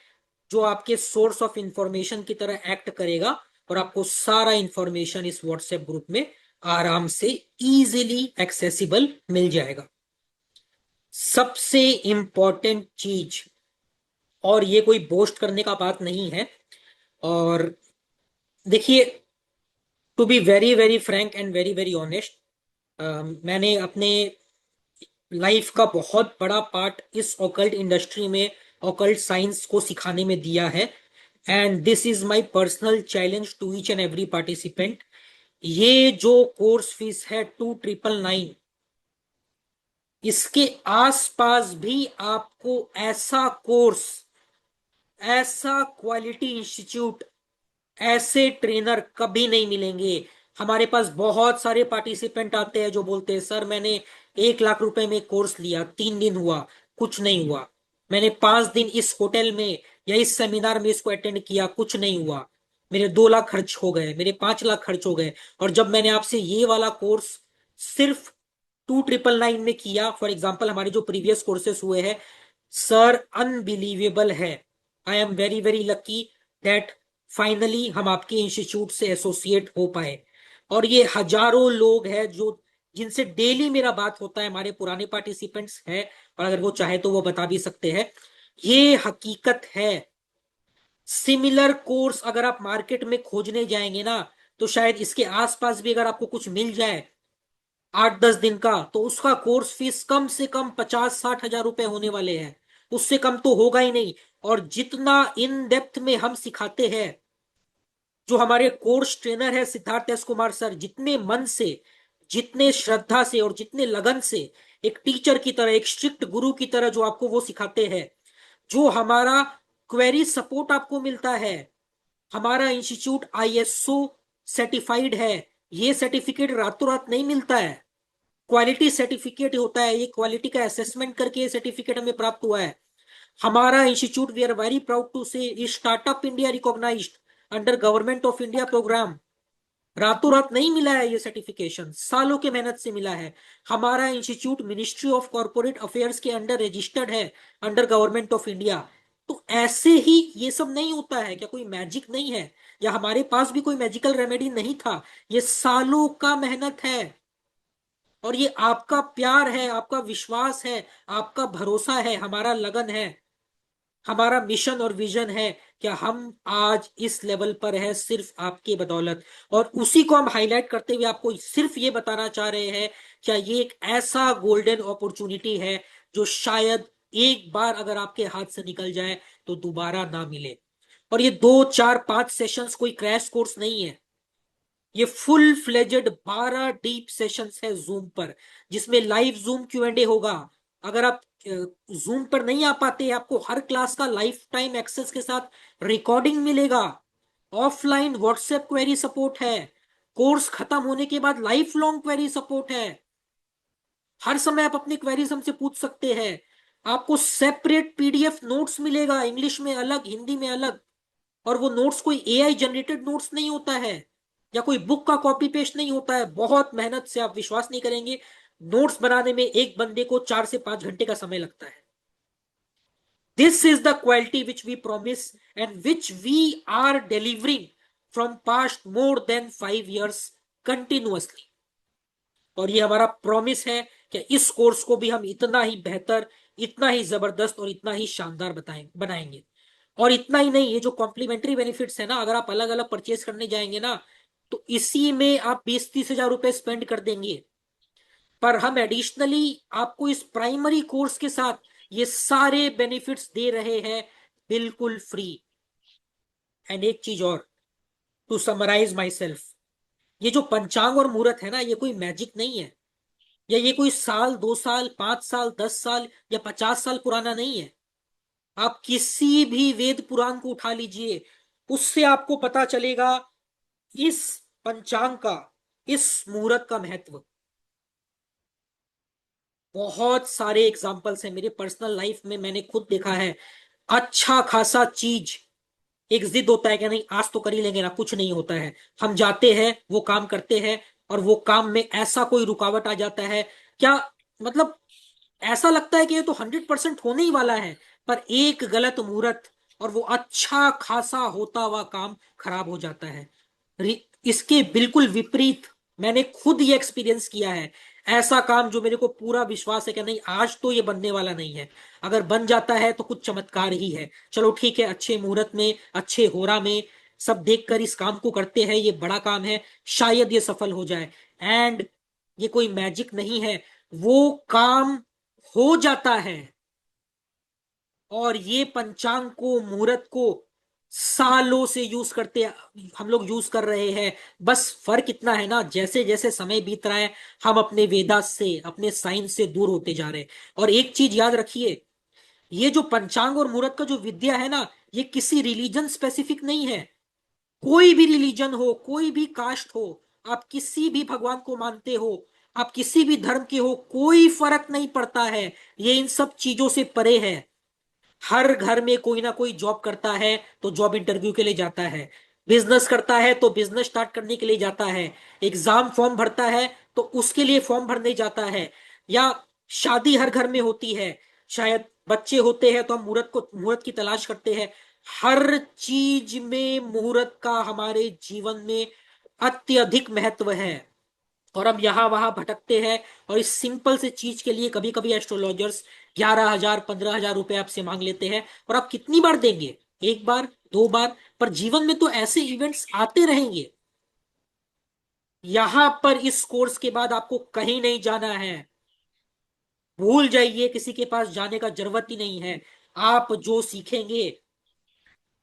जो आपके सोर्स ऑफ इंफॉर्मेशन की तरह एक्ट करेगा और आपको सारा इंफॉर्मेशन इस व्हाट्सएप ग्रुप में आराम से इजीली एक्सेसिबल मिल जाएगा। सबसे इंपॉर्टेंट चीज, और ये कोई बोस्ट करने का बात नहीं है, और देखिए, to be very very frank and very very honest, मैंने अपने लाइफ का बहुत बड़ा पार्ट इस ऑकल्ट इंडस्ट्री में, ऑकल्ट साइंस को सिखाने में दिया है। And this is my personal challenge to each and every participant. ये जो कोर्स फीस है 2999, इसके आसपास भी आपको ऐसा कोर्स, ऐसा क्वालिटी इंस्टीट्यूट, ऐसे ट्रेनर कभी नहीं मिलेंगे। हमारे पास बहुत सारे पार्टिसिपेंट आते हैं जो बोलते हैं, सर मैंने 1 लाख रुपए में कोर्स लिया, 3 दिन हुआ, कुछ नहीं हुआ। मैंने 5 दिन इस होटल में या इस सेमिनार में इसको अटेंड किया, कुछ नहीं हुआ। मेरे 2 लाख खर्च हो गए, मेरे 5 लाख खर्च हो गए। और जब मैंने आपसे ये वाला कोर्स सिर्फ 2999 में किया, फॉर एग्जाम्पल हमारे जो प्रीवियस कोर्सेस हुए हैं, सर अनबिलीवेबल है। I am very very lucky that finally हम आपके इंस्टीट्यूट से एसोसिएट हो पाए। और ये हजारों लोग हैं जो, जिनसे डेली मेरा बात होता है, हमारे पुराने पार्टिसिपेंट्स हैं, और अगर वो चाहे तो वो बता भी सकते हैं। ये हकीकत है। सिमिलर कोर्स अगर आप मार्केट में खोजने जाएंगे ना, तो शायद इसके आसपास भी अगर आपको कुछ मिल जाए 8-10 दिन का, तो उसका कोर्स फीस कम से कम 50-60 हजार रुपए होने वाले हैं। उससे कम तो होगा ही नहीं। और जितना इन डेप्थ में हम सिखाते हैं, जो हमारे कोर्स ट्रेनर है सिद्धार्थ एस कुमार सर, जितने मन से, जितने श्रद्धा से और जितने लगन से, एक टीचर की तरह, एक स्ट्रिक्ट गुरु की तरह जो आपको वो सिखाते हैं, जो हमारा क्वेरी सपोर्ट आपको मिलता है। हमारा इंस्टीट्यूट आईएसओ सर्टिफाइड है। ये सर्टिफिकेट रातों रात नहीं मिलता है, क्वालिटी सर्टिफिकेट होता है। ये क्वालिटी का असेसमेंट करके ये सर्टिफिकेट हमें प्राप्त हुआ है। हमारा institute, we are very proud to say, startup India recognized under government of India program. रातों रात नहीं मिला है ये सर्टिफिकेशन, सालों के मेहनत से मिला है। हमारा institute ministry of corporate affairs के अंडर रजिस्टर्ड है, अंडर गवर्नमेंट ऑफ इंडिया। तो ऐसे ही ये सब नहीं होता है। क्या कोई मैजिक नहीं है, या हमारे पास भी कोई मैजिकल रेमेडी नहीं था? ये सालों का मेहनत है, और ये आपका प्यार है, आपका विश्वास है, आपका भरोसा है, हमारा लगन है, हमारा मिशन और विजन है। क्या हम आज इस लेवल पर है सिर्फ आपके बदौलत। और उसी को हम हाईलाइट करते हुए आपको सिर्फ ये बताना चाह रहे हैं, क्या ये एक ऐसा गोल्डन अपॉर्चुनिटी है जो शायद एक बार अगर आपके हाथ से निकल जाए तो दोबारा ना मिले। और ये 2 4 5 सेशंस कोई क्रैश कोर्स नहीं है। ये फुल फ्लेजेड 12 डीप सेशंस है जूम पर, जिसमें लाइव जूम Q&A होगा। अगर आप जूम पर नहीं आ पाते, आपको हर क्लास का लाइफ टाइम एक्सेस के साथ रिकॉर्डिंग मिलेगा। ऑफलाइन व्हाट्सएप क्वेरी सपोर्ट है। कोर्स खत्म होने के बाद लाइफ लॉन्ग क्वेरी सपोर्ट है। हर समय आप अपनी क्वेरीज हमसे पूछ सकते हैं। आपको सेपरेट पीडीएफ नोट्स मिलेगा, इंग्लिश में अलग, हिंदी में अलग। और वो नोट्स कोई एआई जनरेटेड नोट्स नहीं होता है, या कोई बुक का कॉपी पेस्ट नहीं होता है। बहुत मेहनत से, आप विश्वास नहीं करेंगे, नोट्स बनाने में एक बंदे को 4 से 5 घंटे का समय लगता है। This is the quality which we promise and which we are delivering from past more than 5 years continuously. और ये हमारा प्रॉमिस है कि इस कोर्स को भी हम इतना ही बेहतर, इतना ही जबरदस्त और इतना ही शानदार बनाएंगे। और इतना ही नहीं, ये जो कॉम्प्लीमेंट्री बेनिफिट्स है ना, अगर आप अलग अलग परचेज करने जाएंगे ना, तो इसी में आप 20-30 हजार रुपए स्पेंड कर देंगे। पर हम एडिशनली आपको इस प्राइमरी कोर्स के साथ ये सारे बेनिफिट्स दे रहे हैं, बिल्कुल फ्री। एंड एक चीज और, टू समराइज माई सेल्फ, ये जो पंचांग और मुहूर्त है ना, ये कोई मैजिक नहीं है, या ये कोई साल 2 साल 5 साल 10 साल या 50 साल पुराना नहीं है। आप किसी भी वेद पुराण को उठा लीजिए, उससे आपको पता चलेगा इस पंचांग का, इस मुहूर्त का महत्व। बहुत सारे एग्जाम्पल्स हैं मेरे पर्सनल लाइफ में, मैंने खुद देखा है। अच्छा खासा चीज, एक जिद होता है कि नहीं आज तो कर ही लेंगे ना, कुछ नहीं होता है। हम जाते हैं, वो काम करते हैं, और वो काम में ऐसा कोई रुकावट आ जाता है, क्या मतलब, ऐसा लगता है कि ये तो 100% होने ही वाला है, पर एक गलत मुहूर्त और वो अच्छा खासा होता हुआ काम खराब हो जाता है। इसके बिल्कुल विपरीत मैंने खुद ये एक्सपीरियंस किया है। ऐसा काम जो मेरे को पूरा विश्वास है कि नहीं, आज तो ये बनने वाला नहीं है। अगर बन जाता है तो कुछ चमत्कार ही है। चलो ठीक है, अच्छे मुहूर्त में, अच्छे होरा में सब देखकर इस काम को करते हैं। ये बड़ा काम है, शायद ये सफल हो जाए। एंड ये कोई मैजिक नहीं है, वो काम हो जाता है। और ये पंचांग को, मुहूर्त को सालों से यूज करते, हम लोग यूज कर रहे हैं। बस फर्क इतना है ना, जैसे जैसे समय बीत रहा है हम अपने वेदास से, अपने साइंस से दूर होते जा रहे हैं। और एक चीज याद रखिए, ये जो पंचांग और मुहूर्त का जो विद्या है ना, ये किसी रिलीजन स्पेसिफिक नहीं है। कोई भी रिलीजन हो, कोई भी कास्ट हो, आप किसी भी भगवान को मानते हो, आप किसी भी धर्म के हो, कोई फर्क नहीं पड़ता है। ये इन सब चीजों से परे है। हर घर में कोई ना कोई जॉब करता है तो जॉब इंटरव्यू के लिए जाता है, बिजनेस करता है तो बिजनेस स्टार्ट करने के लिए जाता है, एग्जाम फॉर्म भरता है तो उसके लिए फॉर्म भरने जाता है, या शादी हर घर में होती है, शायद बच्चे होते हैं तो हम मुहूर्त की तलाश करते हैं। हर चीज में मुहूर्त का हमारे जीवन में अत्यधिक महत्व है। और हम यहां वहां भटकते हैं, और इस सिंपल से चीज के लिए कभी कभी एस्ट्रोलॉजर्स 11,000 15,000 रुपए आपसे मांग लेते हैं। और आप कितनी बार देंगे? एक बार, दो बार? पर जीवन में तो ऐसे इवेंट्स आते रहेंगे। यहां पर इस कोर्स के बाद आपको कहीं नहीं जाना है। भूल जाइए, किसी के पास जाने का जरूरत ही नहीं है। आप जो सीखेंगे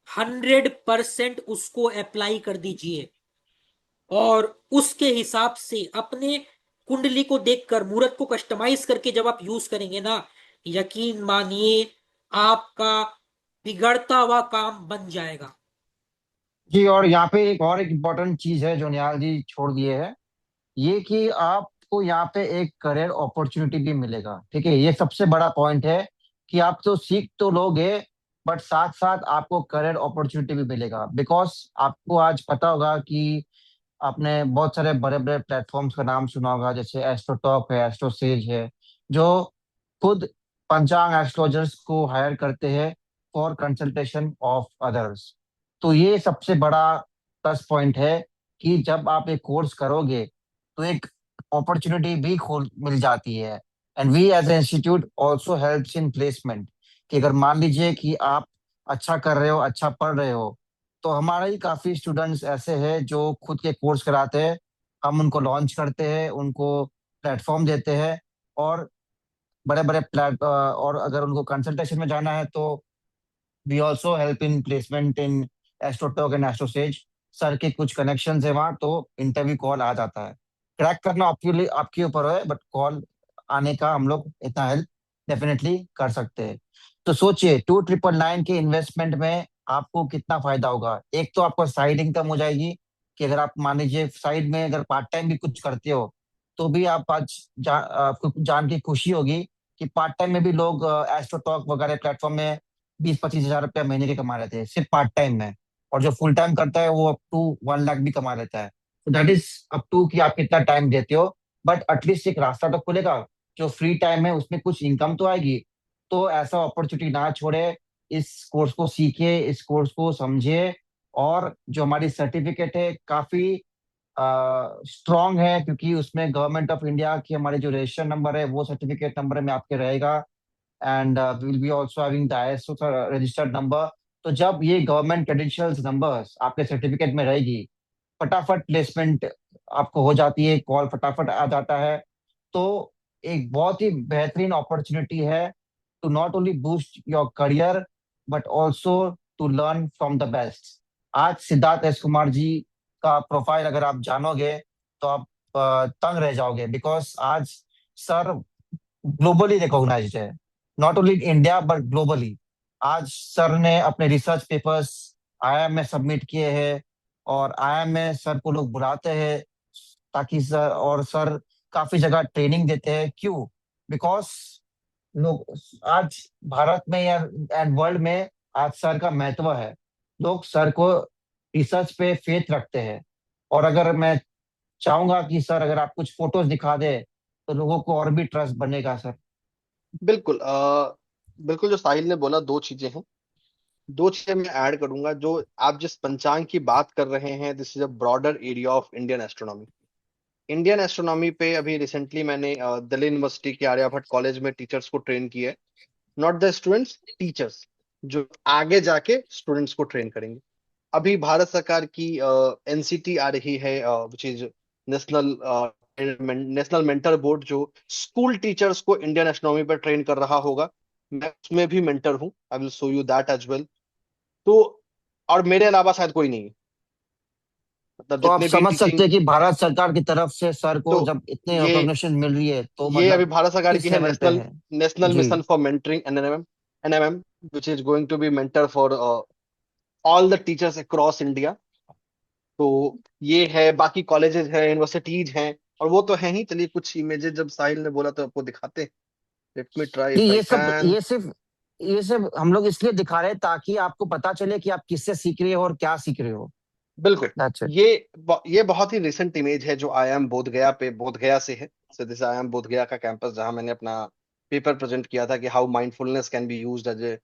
100% उसको अप्लाई कर दीजिए। और उसके हिसाब से अपने कुंडली को देखकर, मुहूर्त को कस्टमाइज करके जब आप यूज करेंगे ना, यकीन मानिए आपका बिगड़ता हुआ काम बन जाएगा। जी, और यहाँ पे एक इम्पोर्टेंट चीज है जो निहाल जी छोड़ दिए है, ये कि आपको यहाँ पे एक करियर अपॉर्चुनिटी भी मिलेगा। ठीक है, ये सबसे बड़ा पॉइंट है कि आप तो सीख तो लोगे, बट साथ साथ आपको करियर अपॉर्चुनिटी भी मिलेगा। बिकॉज आपको आज पता होगा कि आपने बहुत सारे बड़े बड़े प्लेटफॉर्म्स का नाम सुना होगा, जैसे एस्ट्रोटॉक है, एस्ट्रोसेज है, जो खुद पंचांग एस्ट्रोलॉजर्स को हायर करते हैं फॉर कंसल्टेशन ऑफ अदर्स। तो ये सबसे बड़ा प्लस पॉइंट है कि जब आप एक कोर्स करोगे तो एक अपॉर्चुनिटी भी खोल मिल जाती है। And we as a institute also helps in placement, कि अगर मान लीजिए कि आप अच्छा कर रहे हो, अच्छा पढ़ रहे हो, तो हमारे ही काफी स्टूडेंट्स ऐसे हैं जो खुद के कोर्स कराते हैं। हम उनको लॉन्च करते हैं, उनको प्लेटफॉर्म देते हैं, और बड़े बड़े प्लेट और अगर उनको कंसल्टेशन में जाना है तो we also help in placement in Astrotalk and Astrosage. Sir के कुछ कनेक्शन है वहाँ, तो इंटरव्यू कॉल आ जाता है। क्रैक करना आपके लिए, आपके ऊपर है, बट कॉल आने का हम लोग इतना हेल्प डेफिनेटली कर सकते हैं। तो सोचिए 2,999 के इन्वेस्टमेंट में आपको कितना फायदा होगा। एक तो आपको साइड इनकम हो जाएगी, कि अगर आप मान लीजिए साइड में अगर पार्ट टाइम भी कुछ करते हो, तो भी आप आज आपको जान की खुशी होगी कि पार्ट टाइम में भी लोग एस्ट्रोटॉक वगैरह प्लेटफॉर्म में 20-25 हजार रुपया महीने के कमा लेते हैं सिर्फ पार्ट टाइम में। और जो फुल टाइम करता है वो अप टू 1 लाख भी कमा लेता है। तो दैट इज अप टू कि आप कितना टाइम देते हो, बट एटलीस्ट एक रास्ता तो खुलेगा। जो फ्री टाइम है उसमें कुछ इनकम तो आएगी। तो ऐसा अपॉर्चुनिटी ना छोड़े, इस कोर्स को सीखे, इस कोर्स को समझे। और जो हमारी सर्टिफिकेट है काफी स्ट्रांग है, क्योंकि उसमें गवर्नमेंट ऑफ इंडिया की हमारे जो रजिस्टर नंबर है वो सर्टिफिकेट नंबर में आपके रहेगा। And will be also having the ISO registered number. तो जब ये गवर्नमेंट क्रेडेंशियल्स नंबर्स आपके सर्टिफिकेट में रहेगी, फटाफट प्लेसमेंट आपको हो जाती है, कॉल फटाफट आ जाता है। तो एक बहुत ही बेहतरीन अपॉर्चुनिटी है to not only boost your career, but also to learn from the best. आज सिद्धार्थ एस कुमार जी का प्रोफाइल अगर आप जानोगे तो आप तंग रह जाओगे। बिकॉज आज सर ग्लोबली रिकॉग्नाइज्ड है, not only in India but globally. आज सर ने अपने रिसर्च पेपर्स आईआईएम में सबमिट किए हैं, और आईआईएम में सर को लोग बुलाते हैं, ताकि सर, और सर काफी जगह ट्रेनिंग देते हैं। क्यों? बिकॉज लोग आज भारत में या एंड वर्ल्ड में आज सर का महत्व है। लोग सर को रिसर्च पे फेथ रखते हैं। और अगर मैं चाहूंगा कि सर अगर आप कुछ फोटोज दिखा दे, तो लोगों को और भी ट्रस्ट बनेगा सर। बिल्कुल बिल्कुल जो साहिल ने बोला, दो चीजें हैं। दो चीजें मैं ऐड करूंगा। जो आप जिस पंचांग की बात कर रहे हैं, this is a broader area of Indian astronomy. Indian astronomy पे अभी रिसेंटली मैंने दिल्ली यूनिवर्सिटी के आर्यभट्ट कॉलेज में टीचर्स को ट्रेन किया है। नॉट द स्टूडेंट्स, टीचर्स, जो आगे जाके स्टूडेंट्स को ट्रेन करेंगे। अभी भारत सरकार की एनसीटी आ रही है, which is national national mentor board, जो स्कूल टीचर्स को इंडियन एस्ट्रोनॉमी पर ट्रेन कर रहा होगा। मैं उसमें भी मेंटर हूँ, I will show you that as well. तो और मेरे अलावा शायद कोई नहीं है, मतलब तो आप जितने भी समझ सकते टीचिंग। हैं कि भारत सरकार की तरफ से सर तो को जब इतने ये रिकॉग्निशन मिल रही है तो ये अभी मतलब भारत सरकार की किस है लेवल पे नेशनल है। नेशनल जी। Mission for mentoring NMM, which is going to be mentor for all the teachers across India. तो ये है, बाकी कॉलेजेस हैं, यूनिवर्सिटीज हैं, और वो तो है ही। चलिए कुछ इमेजेस जब साहिल ने बोला तो आपको दिखाते। लेट मी ट्राई जी, इफ आई ये सब कैन। ये सब हम लोग इसलिए दिखा रहे हैं ताकि आपको पता चले कि आप किससे सीख रहे हो और क्या सीख रहे हो। बिल्कुल। That's it. ये ये बहुत ही रिसेंट इमेज है जो आईआईएम बोध गया पे, बोध गया से है। सो दिस आईआईएम बोध गया का कैंपस, जहां मैंने अपना पेपर प्रेजेंट किया था कि how mindfulness can be used as a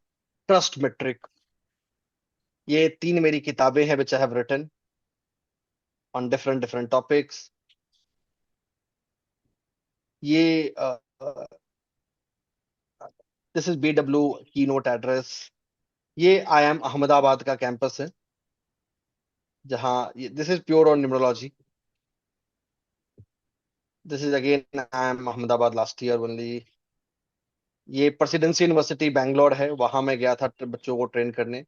trust metric. ये तीन मेरी किताबें हैं which I have written on different different topics. ये this is BW keynote address. ये आईआईएम अहमदाबाद का कैंपस है, जहाँ this is pure on numerology. This is again IIM Ahmedabad last year only. ये प्रेसिडेंसी यूनिवर्सिटी बैंगलोर है, वहां मैं गया था बच्चों को ट्रेन करने।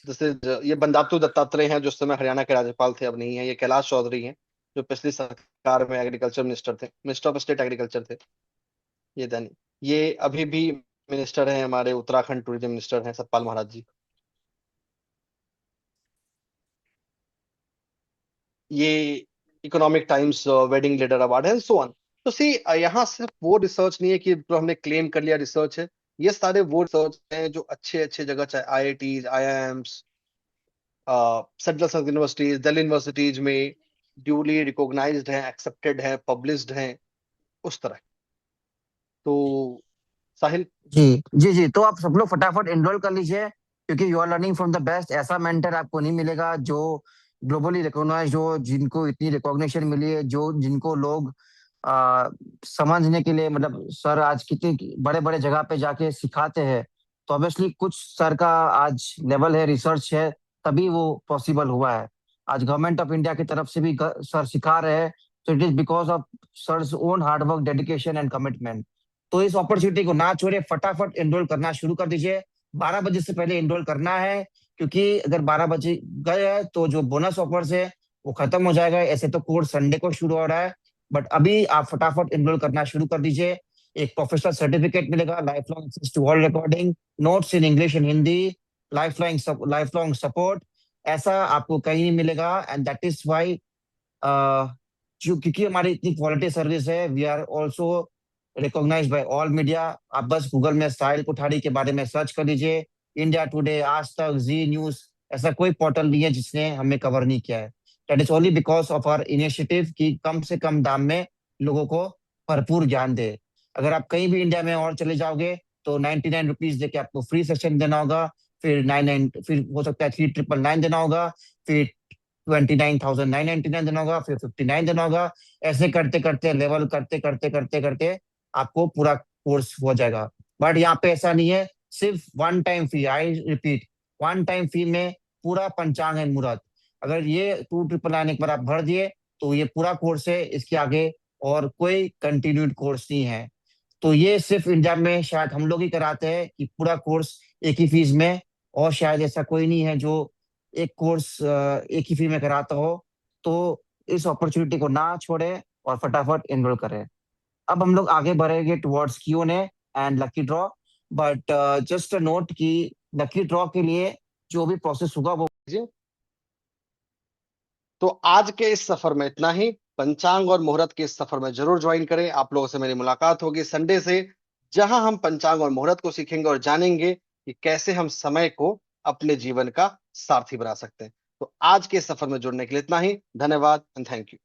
दिस इज, ये बंदारू दत्तात्रेय हैं जो उस समय हरियाणा के राज्यपाल थे, अब नहीं है। ये कैलाश चौधरी हैं जो पिछली सरकार में एग्रीकल्चर मिनिस्टर थे, मिनिस्टर ऑफ स्टेट एग्रीकल्चर थे। ये देन, ये अभी भी मिनिस्टर हैं हमारे, उत्तराखंड टूरिज्म मिनिस्टर हैं सतपाल महाराज जी। ये economic times wedding leader award है, सो ऑन। तो सी, यहाँ सिर्फ वो रिसर्च नहीं है कि जो हमने क्लेम कर लिया रिसर्च है। ये सारे वो रिसर्च हैं जो अच्छे अच्छे जगह, चाहे IITs, IIMs, central universities, Delhi universities में ड्यूली रिकॉग्नाइज्ड हैं, एक्सेप्टेड हैं, पब्लिश्ड हैं, उस तरह। तो साहिल। जी जी जी, तो आप सब लोग फटाफट एनरोल कर लीजिए क्योंकि you are learning from the best. ऐसा मेंटर आपको नहीं मिलेगा जो ग्लोबली रिकॉग्नाइज्ड हो, जिनको इतनी रिकॉग्निशन मिली है, जो जिनको लोग आ, समझने के लिए मतलब सर आज कितने बड़े बड़े जगह पे जाके सिखाते हैं। तो ऑब्वियसली कुछ सर का आज लेवल है, रिसर्च है, तभी वो पॉसिबल हुआ है। आज गवर्नमेंट ऑफ इंडिया की तरफ से भी सर सिखा रहे हैं, तो it is because of sir's own hard work, dedication and commitment. तो इस अपॉर्चुनिटी को ना छोड़े, फटाफट एनरोल करना शुरू कर दीजिए। 12 बजे से पहले एनरोल करना है, क्योंकि अगर 12 बजे गए हैं तो जो बोनस ऑफर्स है वो खत्म हो जाएगा। ऐसे तो कोर्स संडे को शुरू हो रहा है, बट अभी आप फटाफट एनरोल करना शुरू कर दीजिए। एक प्रोफेशनल सर्टिफिकेट मिलेगा, life long access to all recording, notes in English and Hindi, life long support. ऐसा आपको कहीं नहीं मिलेगा, एंड दैट इज वाई जो क्योंकि हमारी इतनी क्वालिटी सर्विस है, we are also recognised by all media. आप बस गूगल में साहिल कोठारी के बारे में सर्च कर लीजिए। इंडिया टुडे, आज तक, जी न्यूज, ऐसा कोई पोर्टल नहीं है जिसने हमें कवर नहीं किया है। That is only because of our initiative कि कम से कम दाम में लोगों को भरपूर ज्ञान दे। अगर आप कहीं भी इंडिया में और चले जाओगे तो 99 रुपीज देके आपको फ्री सेशन देना होगा, फिर 99, फिर हो सकता है 3999 देना होगा, फिर 29,999 देना होगा, फिर 59 देना होगा। ऐसे करते करते, लेवल करते करते करते करते आपको पूरा कोर्स हो जाएगा। बट यहाँ पे ऐसा नहीं है, सिर्फ one time fee, I repeat, one time fee में पूरा पंचांग है मुहूर्त। अगर ये 2,999 एक बार आप भर दिए तो ये पूरा कोर्स है, इसके आगे और कोई कंटिन्यूड कोर्स नहीं है। तो ये सिर्फ इंडिया में शायद हम लोग ही कराते हैं कि पूरा कोर्स एक ही फीस में, और शायद ऐसा कोई नहीं है जो एक कोर्स एक ही फी में कराता हो। तो इस अपॉर्चुनिटी को ना छोड़े और फटाफट एनरोल करें। अब हम लोग आगे बढ़ेंगे towards Q&A and lucky draw. But just a note कि लकी ड्रॉ के लिए जो भी प्रोसेस होगा वो। जी, तो आज के इस सफर में इतना ही। पंचांग और मुहूर्त के इस सफर में जरूर ज्वाइन करें। आप लोगों से मेरी मुलाकात होगी संडे से, जहां हम पंचांग और मुहूर्त को सीखेंगे और जानेंगे कि कैसे हम समय को अपने जीवन का सारथी बना सकते हैं। तो आज के इस सफर में जुड़ने के लिए इतना ही। धन्यवाद एंड थैंक यू।